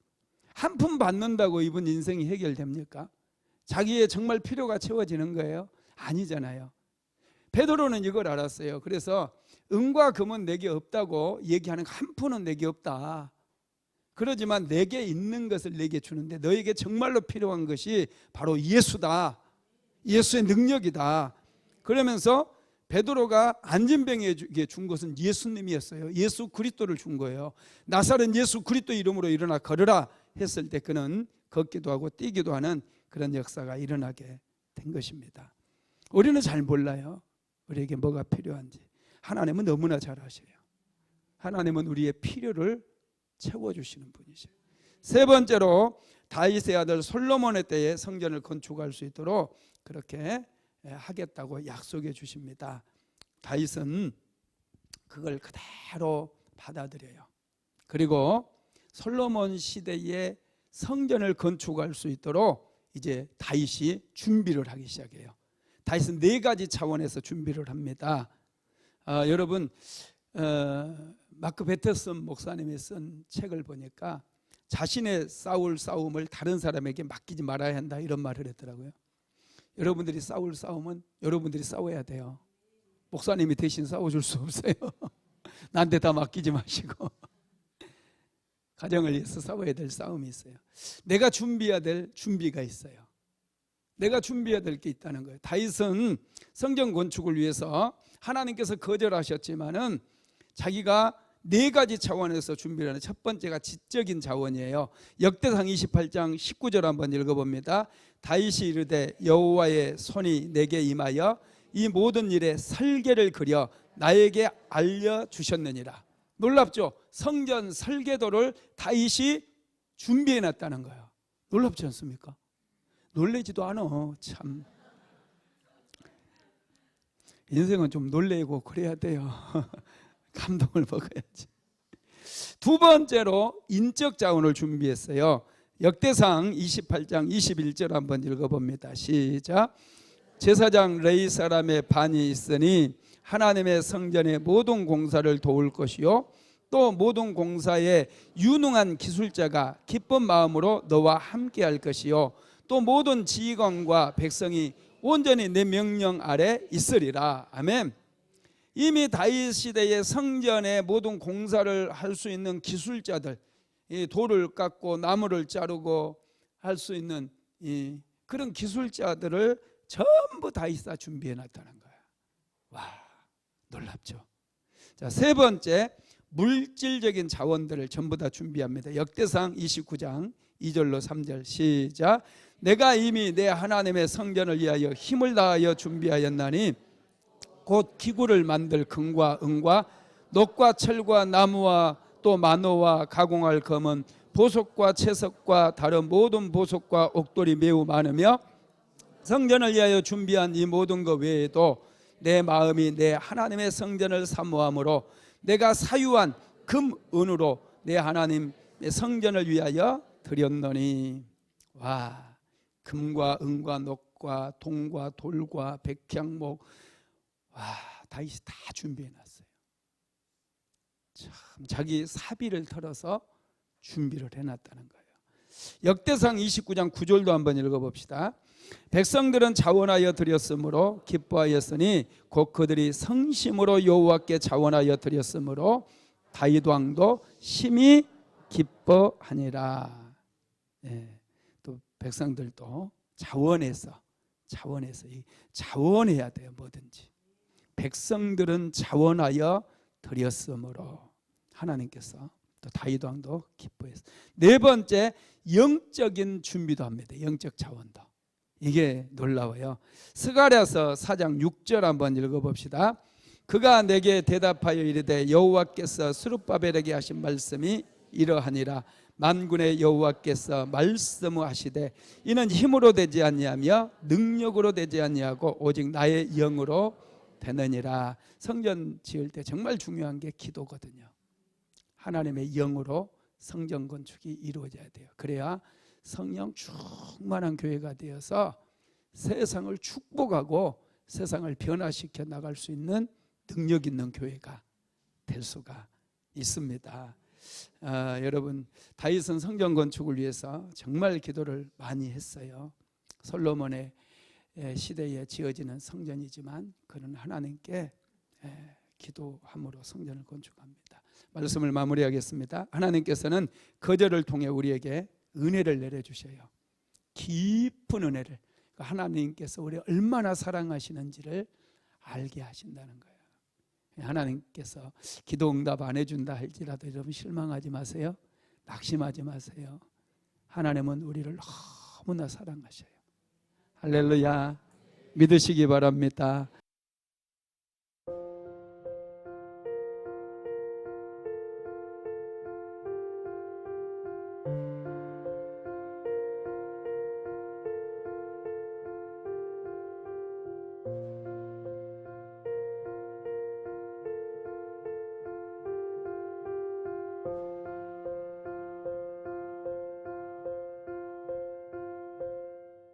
한 푼 받는다고 이분 인생이 해결됩니까? 자기의 정말 필요가 채워지는 거예요? 아니잖아요. 베드로는 이걸 알았어요. 그래서 은과 금은 내게 없다고 얘기하는 한 푼은 내게 없다. 그러지만 내게 있는 것을 내게 주는데 너에게 정말로 필요한 것이 바로 예수다. 예수의 능력이다. 그러면서 베드로가 안진병에게 준 것은 예수님이었어요. 예수 그리스도를 준 거예요. 나사렛 예수 그리스도 이름으로 일어나 걸으라 했을 때 그는 걷기도 하고 뛰기도 하는 그런 역사가 일어나게 된 것입니다. 우리는 잘 몰라요. 우리에게 뭐가 필요한지. 하나님은 너무나 잘 아셔요. 하나님은 우리의 필요를 채워주시는 분이세요. 세 번째로 다윗의 아들 솔로몬의 때에 성전을 건축할 수 있도록 그렇게 하겠다고 약속해 주십니다. 다윗은 그걸 그대로 받아들여요. 그리고 솔로몬 시대에 성전을 건축할 수 있도록 이제 다윗이 준비를 하기 시작해요. 다윗은 네 가지 차원에서 준비를 합니다. 여러분, 마크 베터슨 목사님이 쓴 책을 보니까 자신의 싸울 싸움을 다른 사람에게 맡기지 말아야 한다, 이런 말을 했더라고요. 여러분들이 싸울 싸움은 여러분들이 싸워야 돼요. 목사님이 대신 싸워줄 수 없어요. 나한테 다 맡기지 마시고. 가정을 위해서 싸워야 될 싸움이 있어요. 내가 준비해야 될 준비가 있어요. 내가 준비해야 될 게 있다는 거예요. 다윗은 성전 건축을 위해서 하나님께서 거절하셨지만은 자기가 네 가지 차원에서 준비를 하는, 첫 번째가 지적인 차원이에요. 역대상 28장 19절 한번 읽어봅니다. 다윗이 이르되 여호와의 손이 내게 임하여 이 모든 일에 설계를 그려 나에게 알려주셨느니라. 놀랍죠? 성전 설계도를 다윗이 준비해 놨다는 거예요. 놀랍지 않습니까? 놀래지도 않아. 참, 인생은 좀 놀래고 그래야 돼요. 감동을 먹어야지. 두 번째로 인적 자원을 준비했어요. 역대상 28장 21절 한번 읽어봅니다. 시작. 제사장 레위 사람의 반이 있으니 하나님의 성전의 모든 공사를 도울 것이요 또 모든 공사에 유능한 기술자가 기쁜 마음으로 너와 함께 할 것이요 또 모든 지휘관과 백성이 온전히 내 명령 아래 있으리라. 아멘. 이미 다윗 시대의 성전의 모든 공사를 할 수 있는 기술자들, 이 돌을 깎고 나무를 자르고 할 수 있는 이 그런 기술자들을 전부 다윗이 다 준비해 놨다는 거야. 와, 놀랍죠. 자, 세 번째, 물질적인 자원들을 전부 다 준비합니다. 역대상 29장 2절로 3절 시작. 내가 이미 내 하나님의 성전을 위하여 힘을 다하여 준비하였나니 곧 기구를 만들 금과 은과 녹과 철과 나무와 또 만호와 가공할 금은 보석과 채석과 다른 모든 보석과 옥돌이 매우 많으며 성전을 위하여 준비한 이 모든 것 외에도 내 마음이 내 하나님의 성전을 사모함으로 내가 사유한 금, 은으로 내 하나님의 성전을 위하여 드렸노니. 와, 금과 은과 녹과 동과 돌과 백향목, 와, 다윗이 다 준비해놨어요. 참 자기 사비를 털어서 준비를 해놨다는 거예요. 역대상 29장 9절도 한번 읽어봅시다. 백성들은 자원하여 드렸으므로 기뻐하였으니 곧 그들이 성심으로 여호와께 자원하여 드렸으므로 다윗 왕도 심히 기뻐하니라. 예, 또 백성들도 자원해서 자원해야 돼요. 뭐든지 백성들은 자원하여 드렸으므로 하나님께서 또 다윗 왕도 기뻐했어요. 네 번째, 영적인 준비도 합니다. 영적 자원도. 이게 놀라워요. 스가랴서 4장 6절 한번 읽어봅시다. 그가 내게 대답하여 이르되 여호와께서 스룹바벨에게 하신 말씀이 이러하니라. 만군의 여호와께서 말씀하시되 이는 힘으로 되지 아니하며 능력으로 되지 아니하고 오직 나의 영으로 되느니라. 성전 지을 때 정말 중요한 게 기도거든요. 하나님의 영으로 성전 건축이 이루어져야 돼요. 그래야 성령 충만한 교회가 되어서 세상을 축복하고 세상을 변화시켜 나갈 수 있는 능력 있는 교회가 될 수가 있습니다. 여러분, 다윗은 성전 건축을 위해서 정말 기도를 많이 했어요. 솔로몬의 시대에 지어지는 성전이지만 그는 하나님께 기도함으로 성전을 건축합니다. 말씀을 마무리하겠습니다. 하나님께서는 거절을 통해 우리에게 은혜를 내려주셔요. 깊은 은혜를. 하나님께서 우리 얼마나 사랑하시는지를 알게 하신다는 거예요. 하나님께서 기도 응답 안 해준다 할지라도 여러분 실망하지 마세요. 낙심하지 마세요. 하나님은 우리를 너무나 사랑하셔요. 할렐루야. 믿으시기 바랍니다.